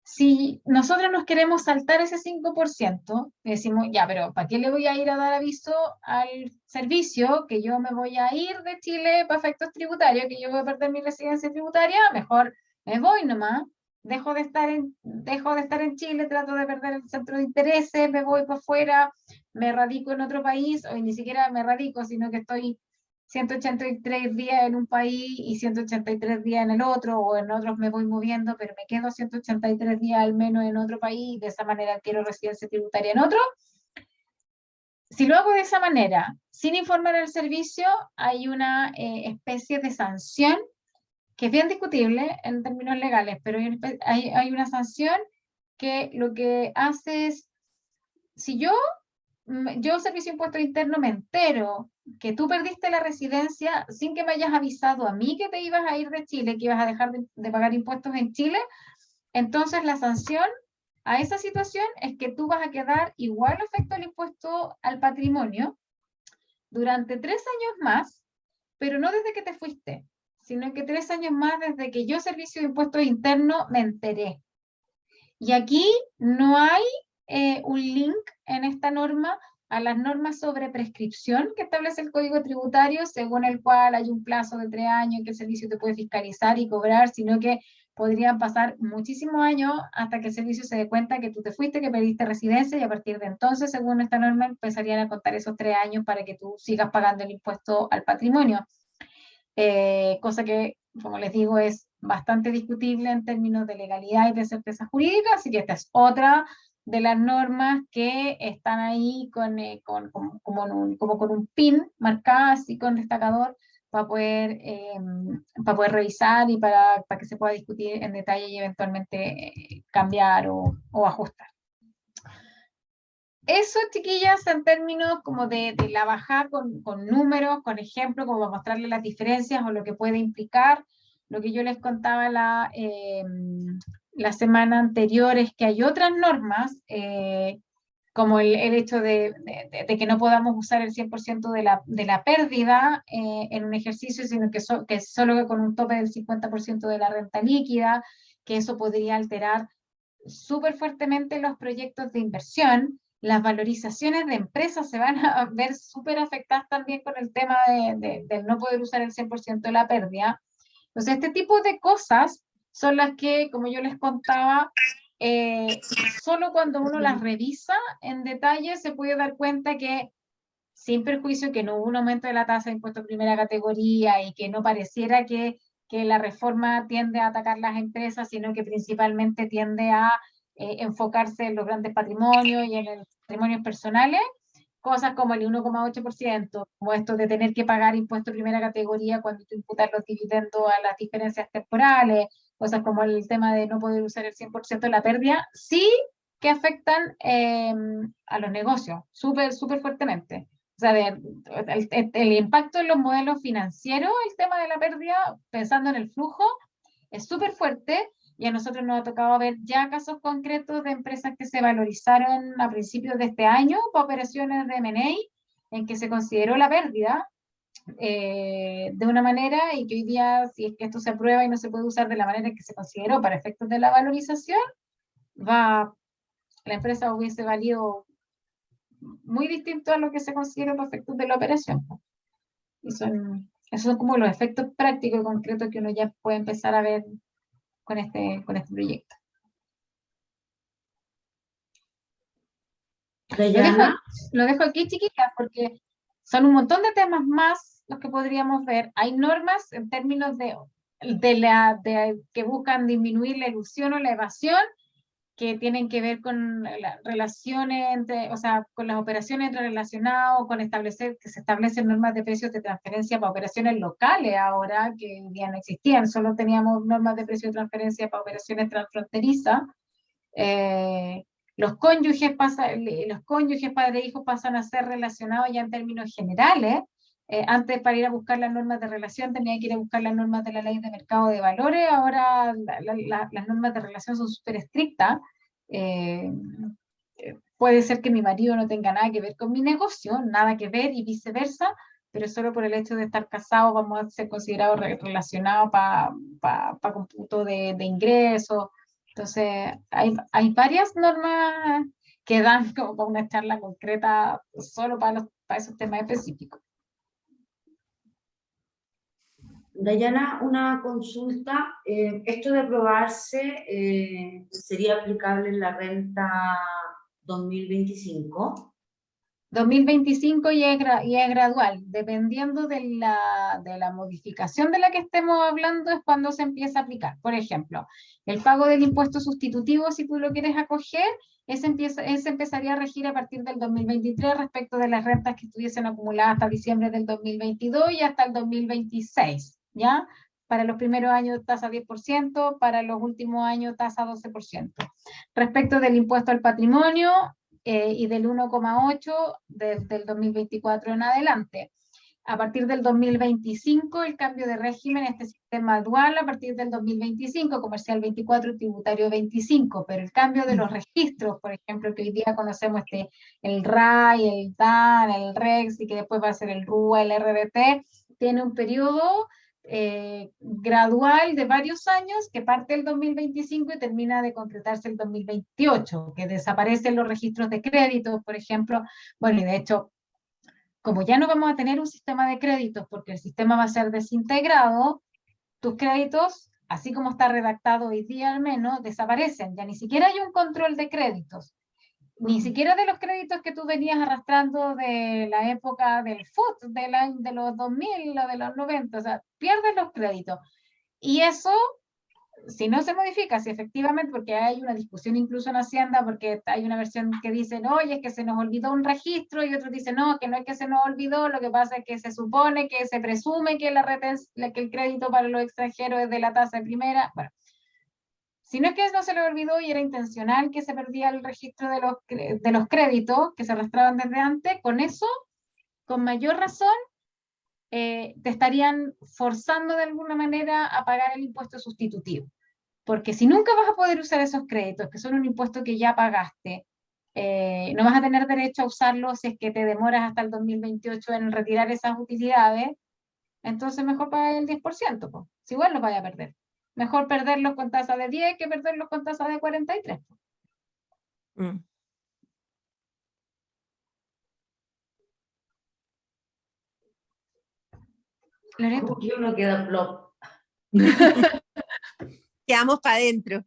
Si nosotros nos queremos saltar ese 5%, decimos, ya, pero ¿para qué le voy a ir a dar aviso al servicio que yo me voy a ir de Chile para efectos tributarios, que yo voy a perder mi residencia tributaria? Mejor me voy nomás, dejo de estar en Chile, trato de perder el centro de intereses, me voy para afuera, me radico en otro país, o ni siquiera me radico, sino que estoy 183 días en un país y 183 días en el otro, o en otros me voy moviendo, pero me quedo 183 días al menos en otro país, de esa manera adquiero residencia tributaria en otro. Si lo hago de esa manera, sin informar al servicio, hay una especie de sanción que es bien discutible en términos legales, pero hay una sanción que lo que hace es, si yo servicio de impuesto interno me entero que tú perdiste la residencia sin que me hayas avisado a mí que te ibas a ir de Chile, que ibas a dejar de pagar impuestos en Chile, entonces la sanción a esa situación es que tú vas a quedar igual efecto al impuesto al patrimonio durante 3 años más, pero no desde que te fuiste, sino que 3 años más desde que yo, servicio de impuestos interno, me enteré. Y aquí no hay un link en esta norma a las normas sobre prescripción que establece el Código Tributario, según el cual hay un plazo de 3 años que el servicio te puede fiscalizar y cobrar, sino que podrían pasar muchísimos años hasta que el servicio se dé cuenta que tú te fuiste, que perdiste residencia, y a partir de entonces, según esta norma, empezarían a contar esos 3 años para que tú sigas pagando el impuesto al patrimonio. Cosa que, como les digo, es bastante discutible en términos de legalidad y de certeza jurídica, así que esta es otra de las normas que están ahí como con un pin marcada, así con destacador, para poder revisar y para que se pueda discutir en detalle y eventualmente cambiar o ajustar. Eso, chiquillas, en términos como de la bajada con números, con ejemplos, como para mostrarles las diferencias o lo que puede implicar. Lo que yo les contaba la semana anterior es que hay otras normas, como el hecho de que no podamos usar el 100% de la pérdida en un ejercicio, sino que solo con un tope del 50% de la renta líquida, que eso podría alterar súper fuertemente los proyectos de inversión. Las valorizaciones de empresas se van a ver súper afectadas también con el tema del no poder usar el 100% de la pérdida. Entonces, este tipo de cosas son las que, como yo les contaba, solo cuando uno las revisa en detalle se puede dar cuenta que, sin perjuicio que no hubo un aumento de la tasa de impuesto de primera categoría y que no pareciera que la reforma tiende a atacar las empresas, sino que principalmente tiende a enfocarse en los grandes patrimonios y en los patrimonios personales, cosas como el 1,8%, como esto de tener que pagar impuesto de primera categoría cuando tú imputas los dividendos a las diferencias temporales, cosas como el tema de no poder usar el 100% de la pérdida, sí que afectan a los negocios súper, súper fuertemente. O sea, el impacto en los modelos financieros, el tema de la pérdida, pensando en el flujo, es súper fuerte y a nosotros nos ha tocado ver ya casos concretos de empresas que se valorizaron a principios de este año para operaciones de M&A en que se consideró la pérdida de una manera y que hoy día, si es que esto se aprueba y no se puede usar de la manera que se consideró para efectos de la valorización, la empresa hubiese valido muy distinto a lo que se considera para efectos de la operación. Y esos son como los efectos prácticos y concretos que uno ya puede empezar a ver con este proyecto. Lo dejo aquí, chiquitas, porque son un montón de temas más los que podríamos ver. Hay normas en términos de que buscan disminuir la ilusión o la evasión, que tienen que ver con las relaciones entre, o sea, con las operaciones entre relacionados, con establecer que se establecen normas de precios de transferencia para operaciones locales ahora, que ya no existían, solo teníamos normas de precio de transferencia para operaciones transfronterizas. Los cónyuges, padre e hijo pasan a ser relacionados ya en términos generales. Antes, para ir a buscar las normas de relación tenía que ir a buscar las normas de la ley de mercado de valores, ahora las normas de relación son súper estrictas. Puede ser que mi marido no tenga nada que ver con mi negocio, nada que ver y viceversa, pero solo por el hecho de estar casados vamos a ser considerados relacionados para cómputo de ingresos. Entonces, hay varias normas que dan como para una charla concreta solo para esos temas específicos. Dayana, una consulta. ¿Esto de aprobarse sería aplicable en la renta 2025? 2025 y es gradual, dependiendo de la modificación de la que estemos hablando es cuando se empieza a aplicar. Por ejemplo, el pago del impuesto sustitutivo, si tú lo quieres acoger, ese empezaría a regir a partir del 2023 respecto de las rentas que estuviesen acumuladas hasta diciembre del 2022 y hasta el 2026, ¿ya? Para los primeros años tasa 10%, para los últimos años tasa 12%. Respecto del impuesto al patrimonio, y del 1,8 del 2024 en adelante. A partir del 2025, el cambio de régimen, este sistema dual, a partir del 2025, comercial 24, tributario 25, pero el cambio de los registros, por ejemplo, que hoy día conocemos el RAI, el DAN, el REX, y que después va a ser el RUA, el RBT, tiene un periodo gradual de varios años que parte el 2025 y termina de concretarse el 2028, que desaparecen los registros de créditos, por ejemplo. Bueno, y de hecho, como ya no vamos a tener un sistema de créditos porque el sistema va a ser desintegrado, tus créditos, así como está redactado hoy día al menos, desaparecen. Ya ni siquiera hay un control de créditos. Ni siquiera de los créditos que tú venías arrastrando de la época del FUT, de los 2000 o de los 90, o sea, pierdes los créditos. Y eso si no se modifica, si efectivamente, porque hay una discusión incluso en Hacienda, porque hay una versión que dice, oye, es que se nos olvidó un registro, y otros dicen, no, que no es que se nos olvidó, lo que pasa es que se supone, que se presume que, que el crédito para los extranjeros es de la tasa de primera. Bueno, si no es que no se le olvidó y era intencional que se perdía el registro de los créditos que se arrastraban desde antes, con eso, con mayor razón, te estarían forzando de alguna manera a pagar el impuesto sustitutivo. Porque si nunca vas a poder usar esos créditos, que son un impuesto que ya pagaste, no vas a tener derecho a usarlos si es que te demoras hasta el 2028 en retirar esas utilidades, entonces mejor pagar el 10%, pues, si igual los vaya a perder. Mejor perderlos con tasa de 10 que perderlos con tasa de 43. Mm. Loreto. Como que uno queda plop. Quedamos para adentro.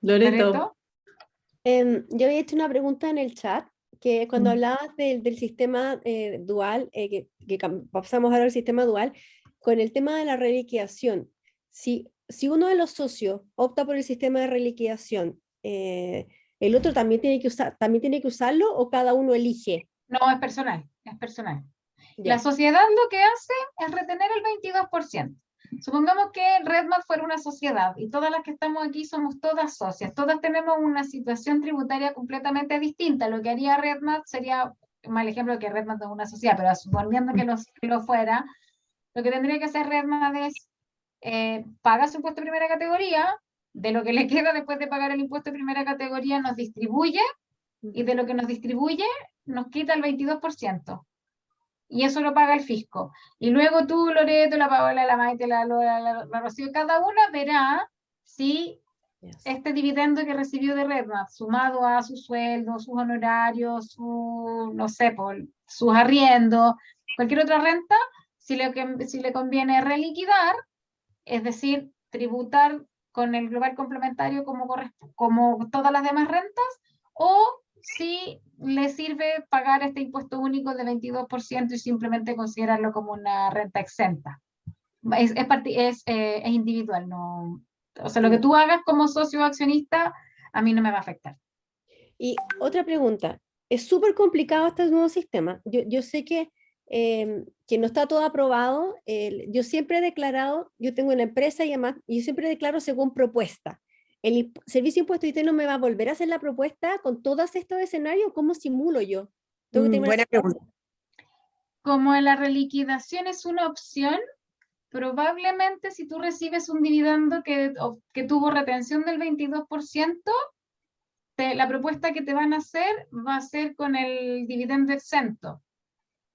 Loreto. Yo había hecho una pregunta en el chat, que cuando Mm. hablabas del sistema dual, que pasamos ahora al sistema dual, con el tema de la reliquidación, si uno de los socios opta por el sistema de reliquidación, ¿el otro también tiene que usarlo o cada uno elige? No, es personal, es personal. Ya. La sociedad lo que hace es retener el 22%. Supongamos que Redmat fuera una sociedad y todas las que estamos aquí somos todas socias, todas tenemos una situación tributaria completamente distinta. Lo que haría Redmat sería, mal ejemplo que Redmat no es una sociedad, pero suponiendo que lo fuera, lo que tendría que hacer Redmat es pagar su impuesto de primera categoría, de lo que le queda después de pagar el impuesto de primera categoría nos distribuye, y de lo que nos distribuye nos quita el 22%. Y eso lo paga el fisco. Y luego tú, Loreto, la Paola, la Maite, la Lola, la Rocío, cada una verá si este dividendo que recibió de Redmat, sumado a su sueldo, sus honorarios, no sé, por sus arriendos, cualquier otra renta, si le conviene reliquidar, es decir, tributar con el global complementario como todas las demás rentas, o si le sirve pagar este impuesto único de 22% y simplemente considerarlo como una renta exenta. Es individual, no, o sea, lo que tú hagas como socio o accionista, a mí no me va a afectar. Y otra pregunta, es súper complicado este nuevo sistema. Yo sé que no está todo aprobado. Yo siempre he declarado, yo tengo una empresa y además yo siempre declaro según propuesta. ¿El Servicio de Impuesto Interno me va a volver a hacer la propuesta con todos estos escenarios? ¿Cómo simulo yo? Buena pregunta. Como la reliquidación es una opción, probablemente si tú recibes un dividendo que tuvo retención del 22%, la propuesta que te van a hacer va a ser con el dividendo exento.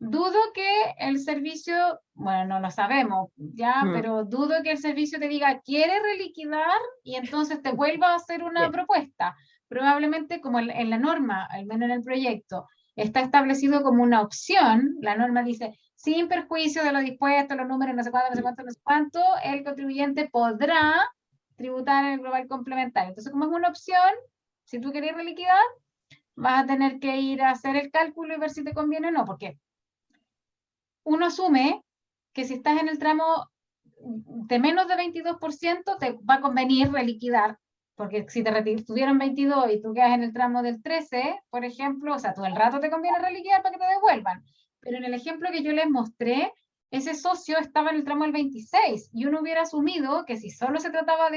Dudo que el servicio, bueno, no lo sabemos ya, pero dudo que el servicio te diga, ¿quiere reliquidar? Y entonces te vuelva a hacer una propuesta. Probablemente como en la norma, al menos en el proyecto, está establecido como una opción, la norma dice, sin perjuicio de lo dispuesto, los números, no sé cuánto, no sé cuánto, no sé cuánto, el contribuyente podrá tributar en el global complementario. Entonces, como es una opción, si tú quieres reliquidar, vas a tener que ir a hacer el cálculo y ver si te conviene o no, porque uno asume que si estás en el tramo de menos de 22%, te va a convenir reliquidar, porque si te tuvieron 22 y tú quedas en el tramo del 13, por ejemplo, o sea, todo el rato te conviene reliquidar para que te devuelvan. Pero en el ejemplo que yo les mostré, ese socio estaba en el tramo del 26 y uno hubiera asumido que si solo se trataba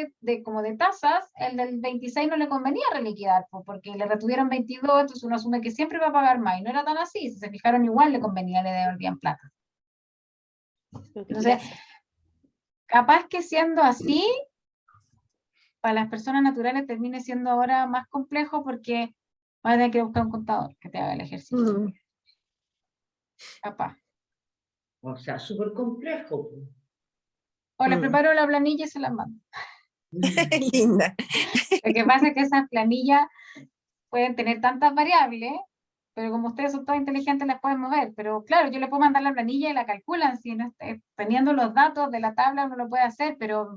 como de tasas, el del 26 no le convenía reliquidar, porque le retuvieron 22, entonces uno asume que siempre va a pagar más, y no era tan así, si se fijaron igual le convenía, le devolvían plata. Entonces, capaz que siendo así, para las personas naturales termine siendo ahora más complejo porque vas a tener que buscar un contador que te haga el ejercicio. Capaz. O sea, súper complejo. O les preparo la planilla y se la mando. Linda. Lo que pasa es que esas planillas pueden tener tantas variables, pero como ustedes son todos inteligentes las pueden mover. Pero claro, yo le puedo mandar la planilla y la calculan. Si no, teniendo los datos de la tabla uno lo puede hacer, pero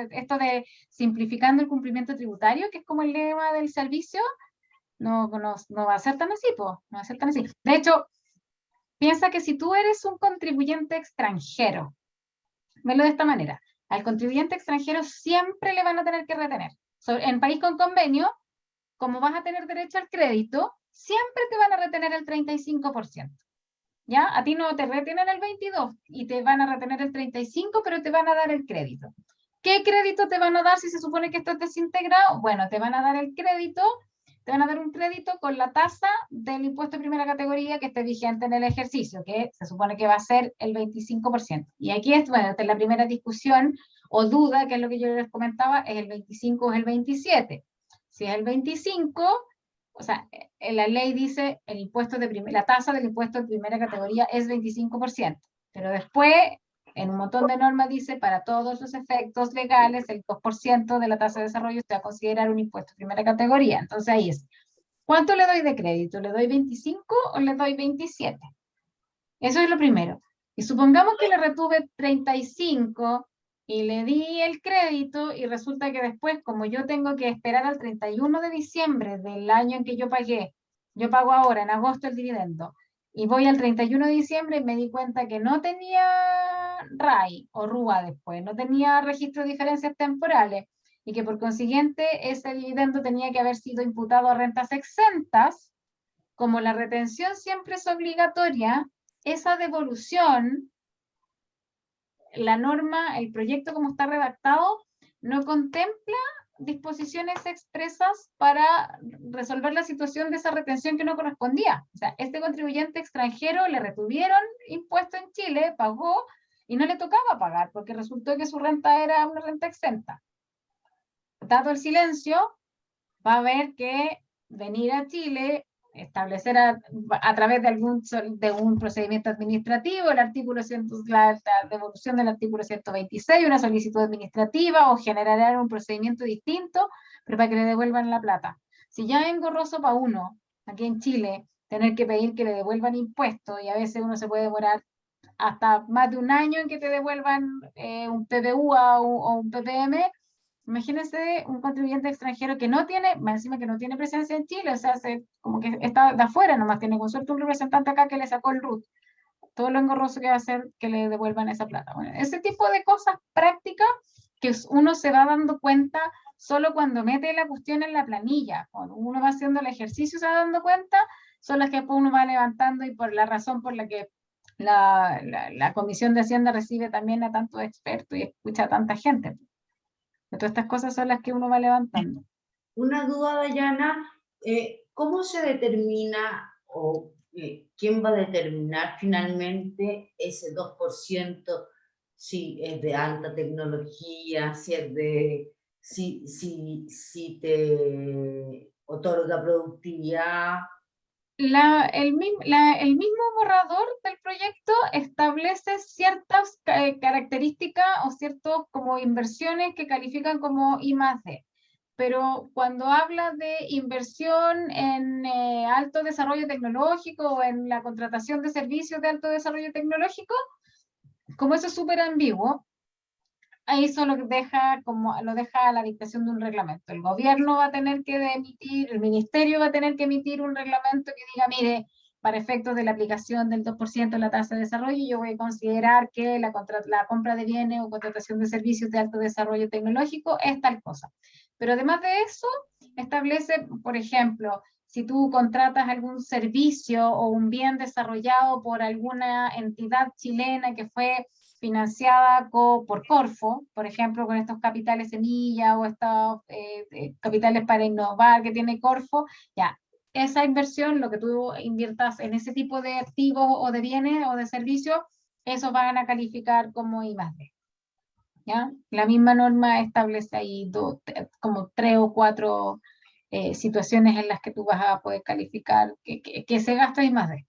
esto de simplificando el cumplimiento tributario, que es como el lema del servicio, no va a ser tan así, no va a ser tan así. De hecho, piensa que si tú eres un contribuyente extranjero, velo de esta manera, Al contribuyente extranjero siempre le van a tener que retener. En país con convenio, como vas a tener derecho al crédito, siempre te van a retener el 35%. ¿Ya? A ti no te retienen el 22% y te van a retener el 35%, pero te van a dar el crédito. ¿Qué crédito te van a dar si se supone que esto es desintegrado? Bueno, te van a dar el crédito, te van a dar un crédito con la tasa del impuesto de primera categoría que esté vigente en el ejercicio, que se supone que va a ser el 25%. Y aquí es, bueno, esta es la primera discusión o duda, que es lo que yo les comentaba, es el 25 o es el 27. Si es el 25, o sea, la ley dice el impuesto la tasa del impuesto de primera categoría es 25%, pero después en un montón de normas dice para todos los efectos legales el 2% de la tasa de desarrollo se va a considerar un impuesto de primera categoría. Entonces ahí es, ¿cuánto le doy de crédito? ¿Le doy 25 o le doy 27? Eso es lo primero. Y supongamos que le retuve 35 y le di el crédito y resulta que después, como yo tengo que esperar al 31 de diciembre del año en que yo pagué, yo pago ahora en agosto el dividendo, y voy al 31 de diciembre y me di cuenta que no tenía RAI o RUA después, no tenía registro de diferencias temporales, y que por consiguiente ese dividendo tenía que haber sido imputado a rentas exentas, como la retención siempre es obligatoria, esa devolución, la norma, el proyecto como está redactado, no contempla disposiciones expresas para resolver la situación de esa retención que no correspondía. O sea, este contribuyente extranjero le retuvieron impuesto en Chile, pagó y no le tocaba pagar porque resultó que su renta era una renta exenta. Dado el silencio, va a haber que venir a Chile, establecer a través de un procedimiento administrativo, la devolución del artículo 126, una solicitud administrativa o generar un procedimiento distinto, pero para que le devuelvan la plata. Si ya es engorroso para uno, aquí en Chile, tener que pedir que le devuelvan impuestos y a veces uno se puede demorar hasta más de un año en que te devuelvan un PPU o un PPM. Imagínense un contribuyente extranjero que no tiene, más encima que no tiene presencia en Chile, o sea, como que está de afuera, nomás tiene con suerte un representante acá que le sacó el RUT. Todo lo engorroso que va a hacer que le devuelvan esa plata. Bueno, ese tipo de cosas prácticas que uno se va dando cuenta solo cuando mete la cuestión en la planilla. Cuando uno va haciendo el ejercicio se va dando cuenta, son las que después uno va levantando y por la razón por la que la Comisión de Hacienda recibe también a tantos expertos y escucha a tanta gente. Todas estas cosas son las que uno va levantando. Una duda, Dayana, ¿cómo se determina o quién va a determinar finalmente ese 2%, si es de alta tecnología, si es de, si te otorga productividad? El mismo borrador del proyecto establece ciertas características o ciertas como inversiones que califican como I+D. Pero cuando habla de inversión en alto desarrollo tecnológico o en la contratación de servicios de alto desarrollo tecnológico, como eso es súper ambiguo, ahí solo lo deja a la dictación de un reglamento. El gobierno va a tener que emitir, el ministerio va a tener que emitir un reglamento que diga, mire, para efectos de la aplicación del 2% de la tasa de desarrollo, yo voy a considerar que la compra de bienes o contratación de servicios de alto desarrollo tecnológico es tal cosa. Pero además de eso, establece, por ejemplo, si tú contratas algún servicio o un bien desarrollado por alguna entidad chilena que fue financiada por Corfo, por ejemplo, con estos capitales semilla o estos capitales para innovar que tiene Corfo, ya, esa inversión, lo que tú inviertas en ese tipo de activos o de bienes o de servicios, eso van a calificar como I+D. ¿Ya? La misma norma establece ahí como 3 o 4 situaciones en las que tú vas a poder calificar que ese gasto es I+D.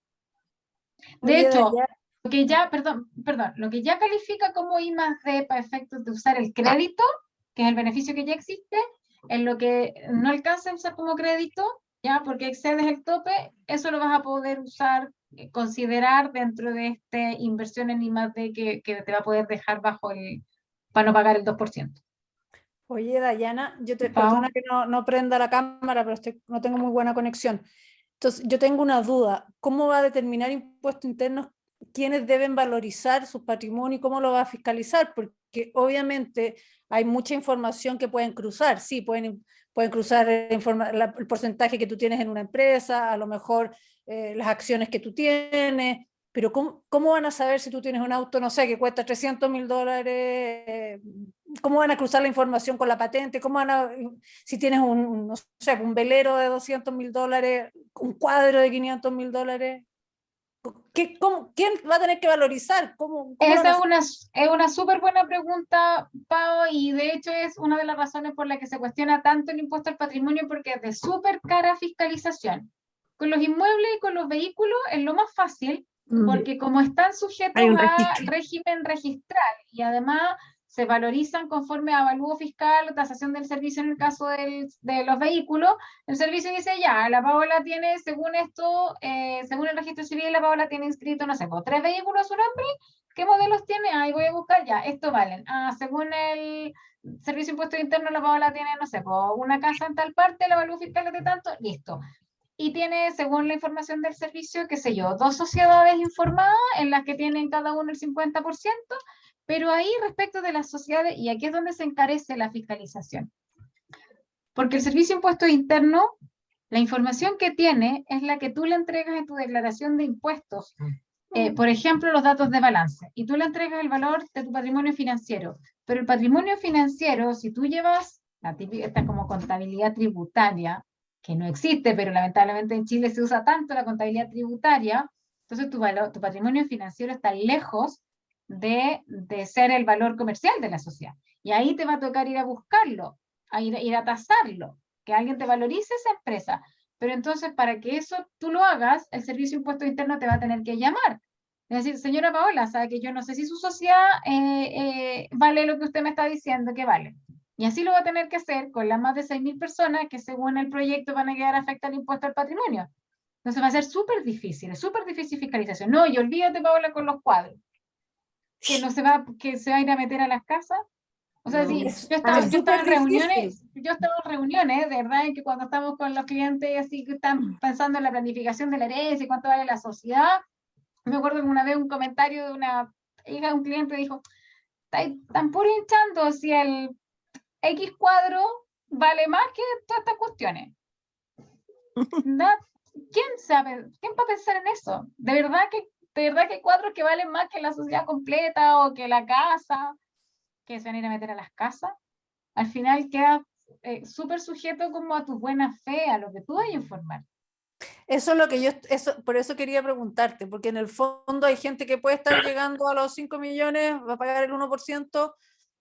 De Oye, hecho, Dayana, lo que ya, perdón, lo que ya califica como I+D para efectos de usar el crédito, que es el beneficio que ya existe, en lo que no alcanza a usar como crédito, ya porque excedes el tope, eso lo vas a poder usar, considerar dentro de esta inversión en I+D que te va a poder dejar para no pagar el 2%. Oye, Dayana, Pau. perdona que no prenda la cámara, pero no tengo muy buena conexión. Entonces, yo tengo una duda. ¿Cómo va a determinar impuestos internos quiénes deben valorizar su patrimonio y cómo lo va a fiscalizar, porque obviamente hay mucha información que pueden cruzar, sí, pueden cruzar el porcentaje que tú tienes en una empresa, a lo mejor las acciones que tú tienes, pero ¿cómo van a saber si tú tienes un auto, no sé, que cuesta $300.000? ¿Cómo van a cruzar la información con la patente? Si tienes no sé, un velero de $200.000, un cuadro de $500.000? ¿Quién va a tener que valorizar? ¿Cómo Esa es una súper buena pregunta, Pau, y de hecho es una de las razones por las que se cuestiona tanto el impuesto al patrimonio, porque es de súper cara fiscalización. Con los inmuebles y con los vehículos es lo más fácil, porque como están sujetos Hay un a registro. régimen registral y además se valorizan conforme a avalúo fiscal o tasación del servicio en el caso de los vehículos, el servicio dice ya, la Paola tiene, según esto, según el registro civil, la Paola tiene inscrito, no sé, 3 vehículos a su nombre. ¿Qué modelos tiene? Ahí voy a buscar ya, esto valen. Según el Servicio de Impuestos Internos, la Paola tiene, no sé, una casa en tal parte, el avalúo fiscal es de tanto, listo. Y tiene, según la información del servicio, qué sé yo, 2 sociedades informadas en las que tienen cada uno el 50%, pero ahí respecto de las sociedades, y aquí es donde se encarece la fiscalización. Porque el Servicio de Impuestos Internos, la información que tiene es la que tú le entregas en tu declaración de impuestos. Por ejemplo, los datos de balance. Y tú le entregas el valor de tu patrimonio financiero. Pero el patrimonio financiero, si tú llevas la típica, esta como contabilidad tributaria, que no existe, pero lamentablemente en Chile se usa tanto la contabilidad tributaria, entonces tu patrimonio financiero está lejos de ser el valor comercial de la sociedad. Y ahí te va a tocar ir a buscarlo, ir a tasarlo, que alguien te valorice esa empresa. Pero entonces, para que eso tú lo hagas, el Servicio de Impuestos Internos te va a tener que llamar. Es decir, señora Paola, sabe que yo no sé si su sociedad vale lo que usted me está diciendo que vale. Y así lo va a tener que hacer con las más de 6.000 personas que según el proyecto van a quedar afectadas al impuesto al patrimonio. Entonces va a ser súper difícil fiscalización. No, y olvídate, Paola, con los cuadros. Que se va a ir a meter a las casas. O sea, sí, yo estaba en reuniones, de verdad, en que cuando estamos con los clientes así que están pensando en la planificación de la herencia y cuánto vale la sociedad, me acuerdo que una vez un comentario de una hija de un cliente dijo, están puro hinchando si el X cuadro vale más que todas estas cuestiones. ¿Quién sabe? ¿Quién va a pensar en eso? De verdad que hay cuadros que valen más que la sociedad completa o que la casa, que se van a ir a meter a las casas. Al final queda súper sujeto como a tu buena fe, a lo que tú vayas a informar. Eso es lo que por eso quería preguntarte, porque en el fondo hay gente que puede estar llegando a los 5 millones, va a pagar el 1%,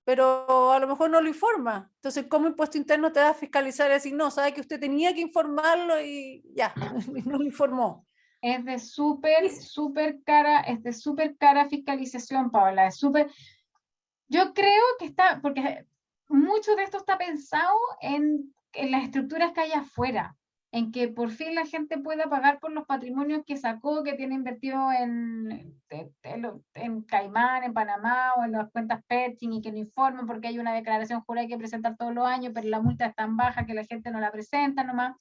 pero a lo mejor no lo informa. Entonces, ¿cómo Impuesto Interno te va a fiscalizar y decir, no, sabe que usted tenía que informarlo y ya, no lo informó? Es de súper cara fiscalización, Paola, es súper... Yo creo que está, porque mucho de esto está pensado en las estructuras que hay afuera, en que por fin la gente pueda pagar por los patrimonios que sacó, que tiene invertido en Caimán, en Panamá o en las cuentas Pershing y que no informan porque hay una declaración jurada que hay que presentar todos los años, pero la multa es tan baja que la gente no la presenta nomás.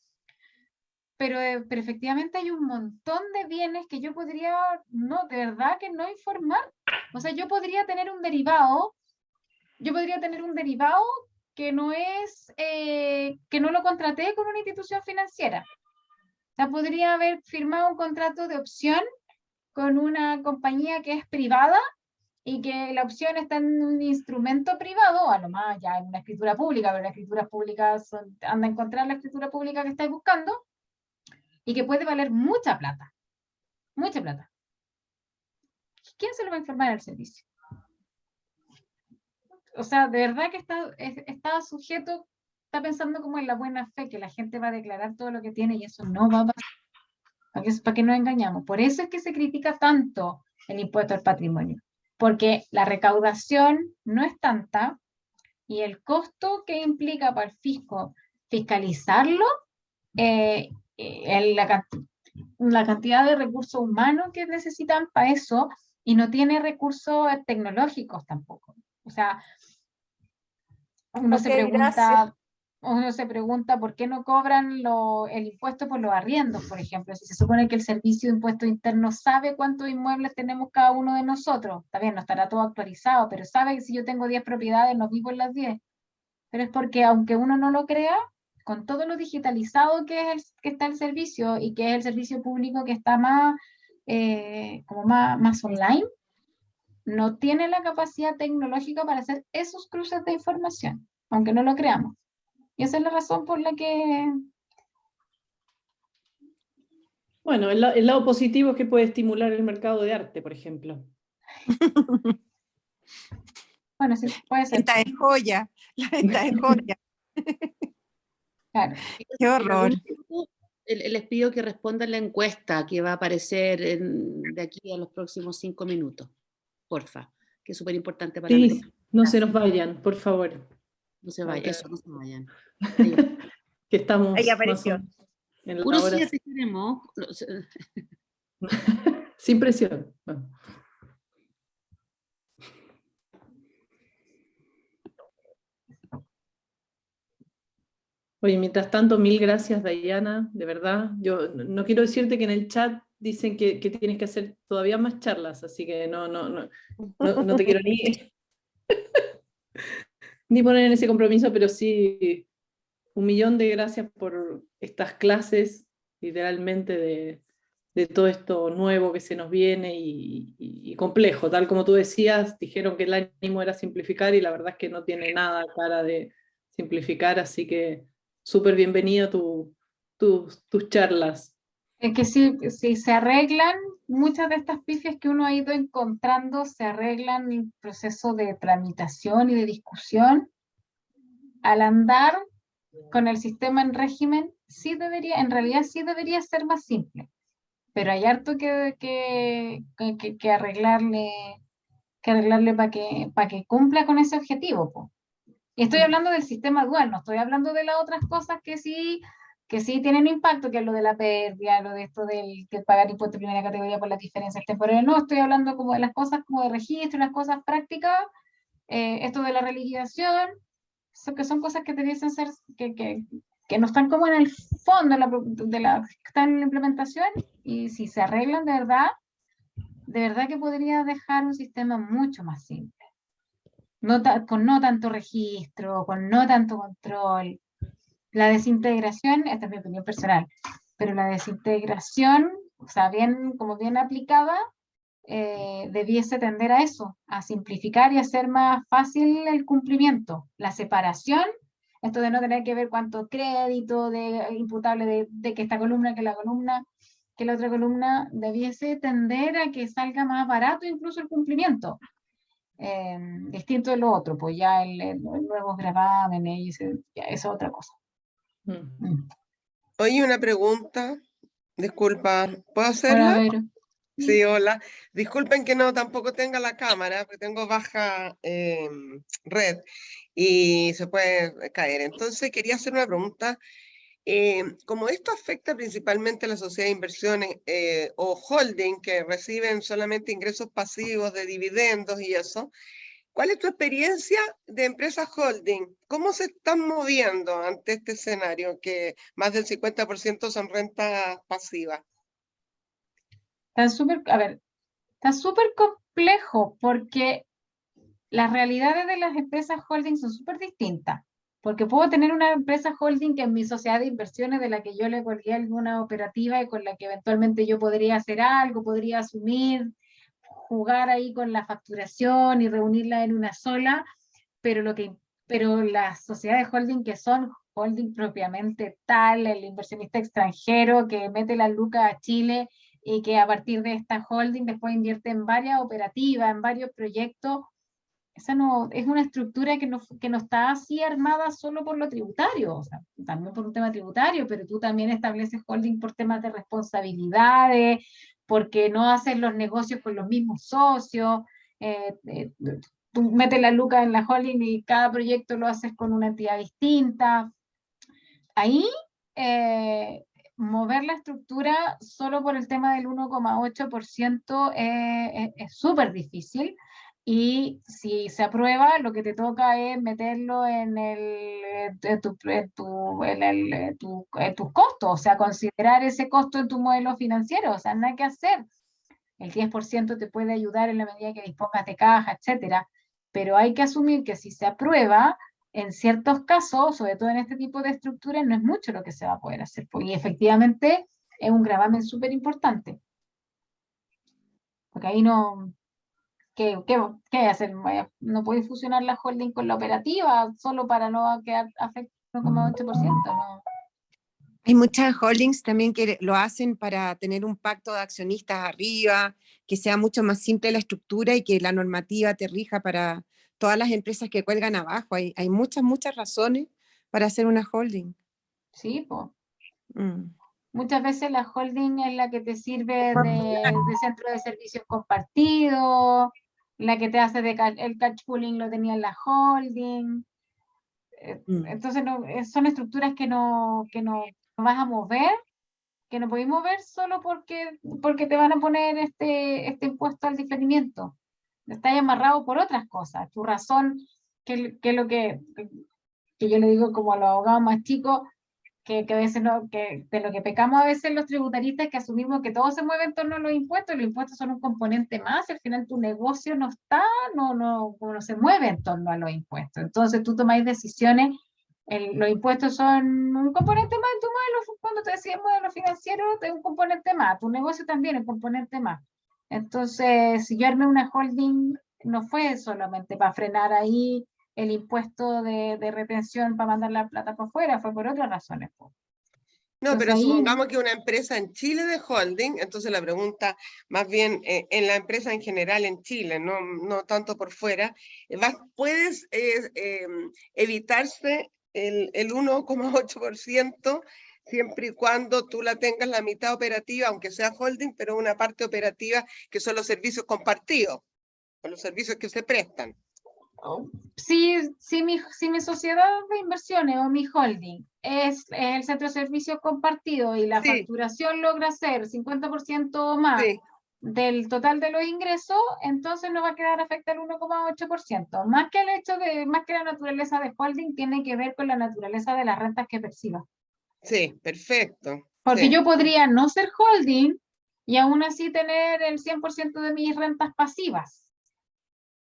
Pero efectivamente hay un montón de bienes que yo podría, no, de verdad que no informar. O sea, yo podría tener un derivado que no es, que no lo contraté con una institución financiera. O sea, podría haber firmado un contrato de opción con una compañía que es privada y que la opción está en un instrumento privado, a lo más ya en una escritura pública, pero las escrituras públicas anda a encontrar la escritura pública que estáis buscando, y que puede valer mucha plata. Mucha plata. ¿Quién se lo va a informar al servicio? O sea, de verdad que está sujeto, está pensando como en la buena fe, que la gente va a declarar todo lo que tiene y eso no va a pasar. ¿Para qué nos engañamos? Por eso es que se critica tanto el impuesto al patrimonio, porque la recaudación no es tanta y el costo que implica para el fisco fiscalizarlo, la cantidad de recursos humanos que necesitan para eso, y no tiene recursos tecnológicos tampoco. O sea, uno se pregunta, uno se pregunta por qué no cobran el impuesto por los arriendos, por ejemplo. Si se supone que el Servicio de Impuestos Internos sabe cuántos inmuebles tenemos cada uno de nosotros, está bien, no estará todo actualizado, pero sabe que si yo tengo 10 propiedades, no vivo en las 10. Pero es porque, aunque uno no lo crea, con todo lo digitalizado que está el servicio, y que es el servicio público que está más, como más online, no tiene la capacidad tecnológica para hacer esos cruces de información, aunque no lo creamos. Y esa es la razón por la que... Bueno, el lado positivo es que puede estimular el mercado de arte, por ejemplo. Bueno, sí, puede ser. Venta de joya, la venta de joya. Claro. Qué horror. Les pido que respondan la encuesta que va a aparecer de aquí a los próximos 5 minutos, porfa, que es súper importante para Sí, mí. no se nos vayan, por favor. No se vayan, eso, no se vayan. Que estamos Ahí apareció. más o menos en la Puro hora. 7 queremos. Sin presión. Bueno. Oye, mientras tanto, mil gracias, Dayana, de verdad. Yo no quiero decirte que en el chat dicen que tienes que hacer todavía más charlas, así que no te quiero ni poner en ese compromiso, pero sí, 1.000.000 de gracias por estas clases, literalmente, de todo esto nuevo que se nos viene y complejo. Tal como tú decías, dijeron que el ánimo era simplificar y la verdad es que no tiene nada cara de simplificar, así que súper bienvenido tus charlas. Es que si se arreglan, muchas de estas pifias que uno ha ido encontrando se arreglan en proceso de tramitación y de discusión. Al andar con el sistema en régimen, en realidad sí debería ser más simple, pero hay harto que arreglarle para que cumpla con ese objetivo, po. Y estoy hablando del sistema dual, no estoy hablando de las otras cosas que sí tienen impacto, que es lo de la pérdida, lo de esto del que pagar impuesto de primera categoría por las diferencias temporales. No, estoy hablando como de las cosas como de registro, las cosas prácticas, esto de la reliquidación, que son cosas que debiesen ser, que no están como en el fondo que están en la implementación, y si se arreglan de verdad que podría dejar un sistema mucho más simple. Con no tanto registro, con no tanto control. La desintegración, esta es mi opinión personal, pero la desintegración, o sea, como bien aplicada, debiese tender a eso, a simplificar y hacer más fácil el cumplimiento. La separación, esto de no tener que ver cuánto crédito imputable de que esta columna, que la otra columna, debiese tender a que salga más barato incluso el cumplimiento. Distinto de lo otro, pues ya el nuevos gravámenes, ya eso es otra cosa. Oye, una pregunta, disculpa, ¿puedo Hola, hacerla? Vero. Sí, hola. Disculpen que no tampoco tenga la cámara, porque tengo baja red y se puede caer. Entonces quería hacer una pregunta. Como esto afecta principalmente a la sociedad de inversiones o holding que reciben solamente ingresos pasivos de dividendos y eso, ¿cuál es tu experiencia de empresas holding? ¿Cómo se están moviendo ante este escenario que más del 50% son rentas pasivas? Está súper complejo, porque las realidades de las empresas holding son súper distintas. Porque puedo tener una empresa holding que es mi sociedad de inversiones, de la que yo le colgué alguna operativa y con la que eventualmente yo podría hacer algo, podría asumir, jugar ahí con la facturación y reunirla en una sola, pero las sociedades holding que son holding propiamente tal, el inversionista extranjero que mete la lucas a Chile y que a partir de esta holding después invierte en varias operativas, en varios proyectos, esa no es una estructura que no está así armada solo por lo tributario, o sea, también por un tema tributario, pero tú también estableces holding por temas de responsabilidades, porque no haces los negocios con los mismos socios, tú metes la luca en la holding y cada proyecto lo haces con una entidad distinta. Ahí, mover la estructura solo por el tema del 1,8% es súper difícil, y si se aprueba, lo que te toca es meterlo en tus costos, o sea, considerar ese costo en tu modelo financiero, o sea, nada que hacer. El 10% te puede ayudar en la medida que dispongas de caja, etcétera, pero hay que asumir que si se aprueba, en ciertos casos, sobre todo en este tipo de estructuras, no es mucho lo que se va a poder hacer, porque efectivamente es un gravamen súper importante. Porque ahí no, ¿qué hacer? No puedes fusionar la holding con la operativa solo para no quedar afectado 1,8%, ¿no? Hay muchas holdings también que lo hacen para tener un pacto de accionistas arriba, que sea mucho más simple la estructura y que la normativa te rija para todas las empresas que cuelgan abajo. Hay muchas razones para hacer una holding. Sí, pues. Mm. Muchas veces la holding es la que te sirve de centro de servicios compartido, la que te hace el catch pooling lo tenía en la holding. Entonces son estructuras que no vas a mover, que no podéis mover solo porque te van a poner este impuesto al diferimiento. Está amarrado por otras cosas. Tu razón, que lo que yo le digo como a los abogados más chicos, que a veces no, que de lo que pecamos a veces los tributaristas es que asumimos que todo se mueve en torno a los impuestos son un componente más, y al final tu negocio no se mueve en torno a los impuestos. Entonces tú tomáis decisiones, los impuestos son un componente más en tu modelo, cuando te decías modelo financiero, es un componente más, tu negocio también es un componente más. Entonces, si yo armé una holding, no fue solamente para frenar ahí el impuesto de retención para mandar la plata por fuera, fue por otras razones. No, Entonces, pero ahí, supongamos que una empresa en Chile de holding, entonces la pregunta más bien en la empresa en general en Chile, no tanto por fuera, ¿puedes evitarse el 1,8% siempre y cuando tú la tengas la mitad operativa, aunque sea holding, pero una parte operativa que son los servicios compartidos, o los servicios que se prestan? si mi sociedad de inversiones o mi holding es el centro de servicios compartido y la Sí. facturación logra ser 50% o más Sí. del total de los ingresos, entonces no va a quedar afectado el 1,8%. Más que la naturaleza de holding, tiene que ver con la naturaleza de las rentas que perciba. Sí, perfecto. Porque sí. yo podría no ser holding y aún así tener el 100% de mis rentas pasivas.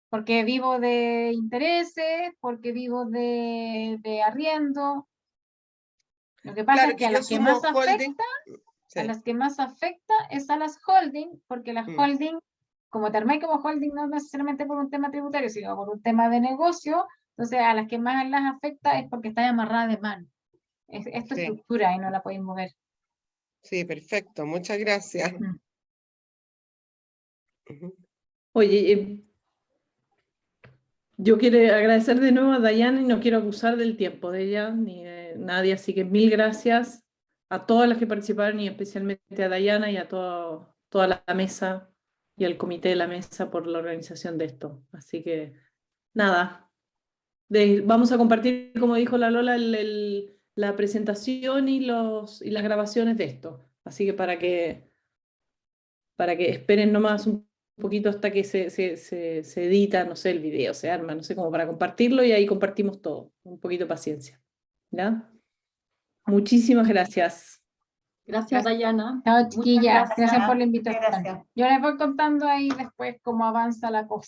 Porque vivo de intereses, porque vivo de arriendo. Lo que pasa Claro es que a yo las que sumo más holding. afecta, Sí. a las que más afecta es a las holding, porque las holding, como te armé como holding, no necesariamente por un tema tributario, sino por un tema de negocio, entonces a las que más las afecta es porque está amarrada de mano. Es tu Sí. estructura y no la podéis mover. Sí, perfecto. Muchas gracias. Oye, yo quiero agradecer de nuevo a Dayana y no quiero abusar del tiempo de ella ni de nadie, así que mil gracias a todas las que participaron y especialmente a Dayana y a toda la mesa y al comité de la mesa por la organización de esto. Así que nada, vamos a compartir, como dijo la Lola, la presentación y las grabaciones de esto. Así que para que esperen nomás un poquito hasta que se edita, no sé, el video, se arma, no sé, como para compartirlo y ahí compartimos todo. Un poquito de paciencia. ¿Ya? Muchísimas gracias. Gracias, Dayana. Chao, chiquillas. Muchas Gracias por la gracias. invitación. Yo les voy contando ahí después cómo avanza la cosa.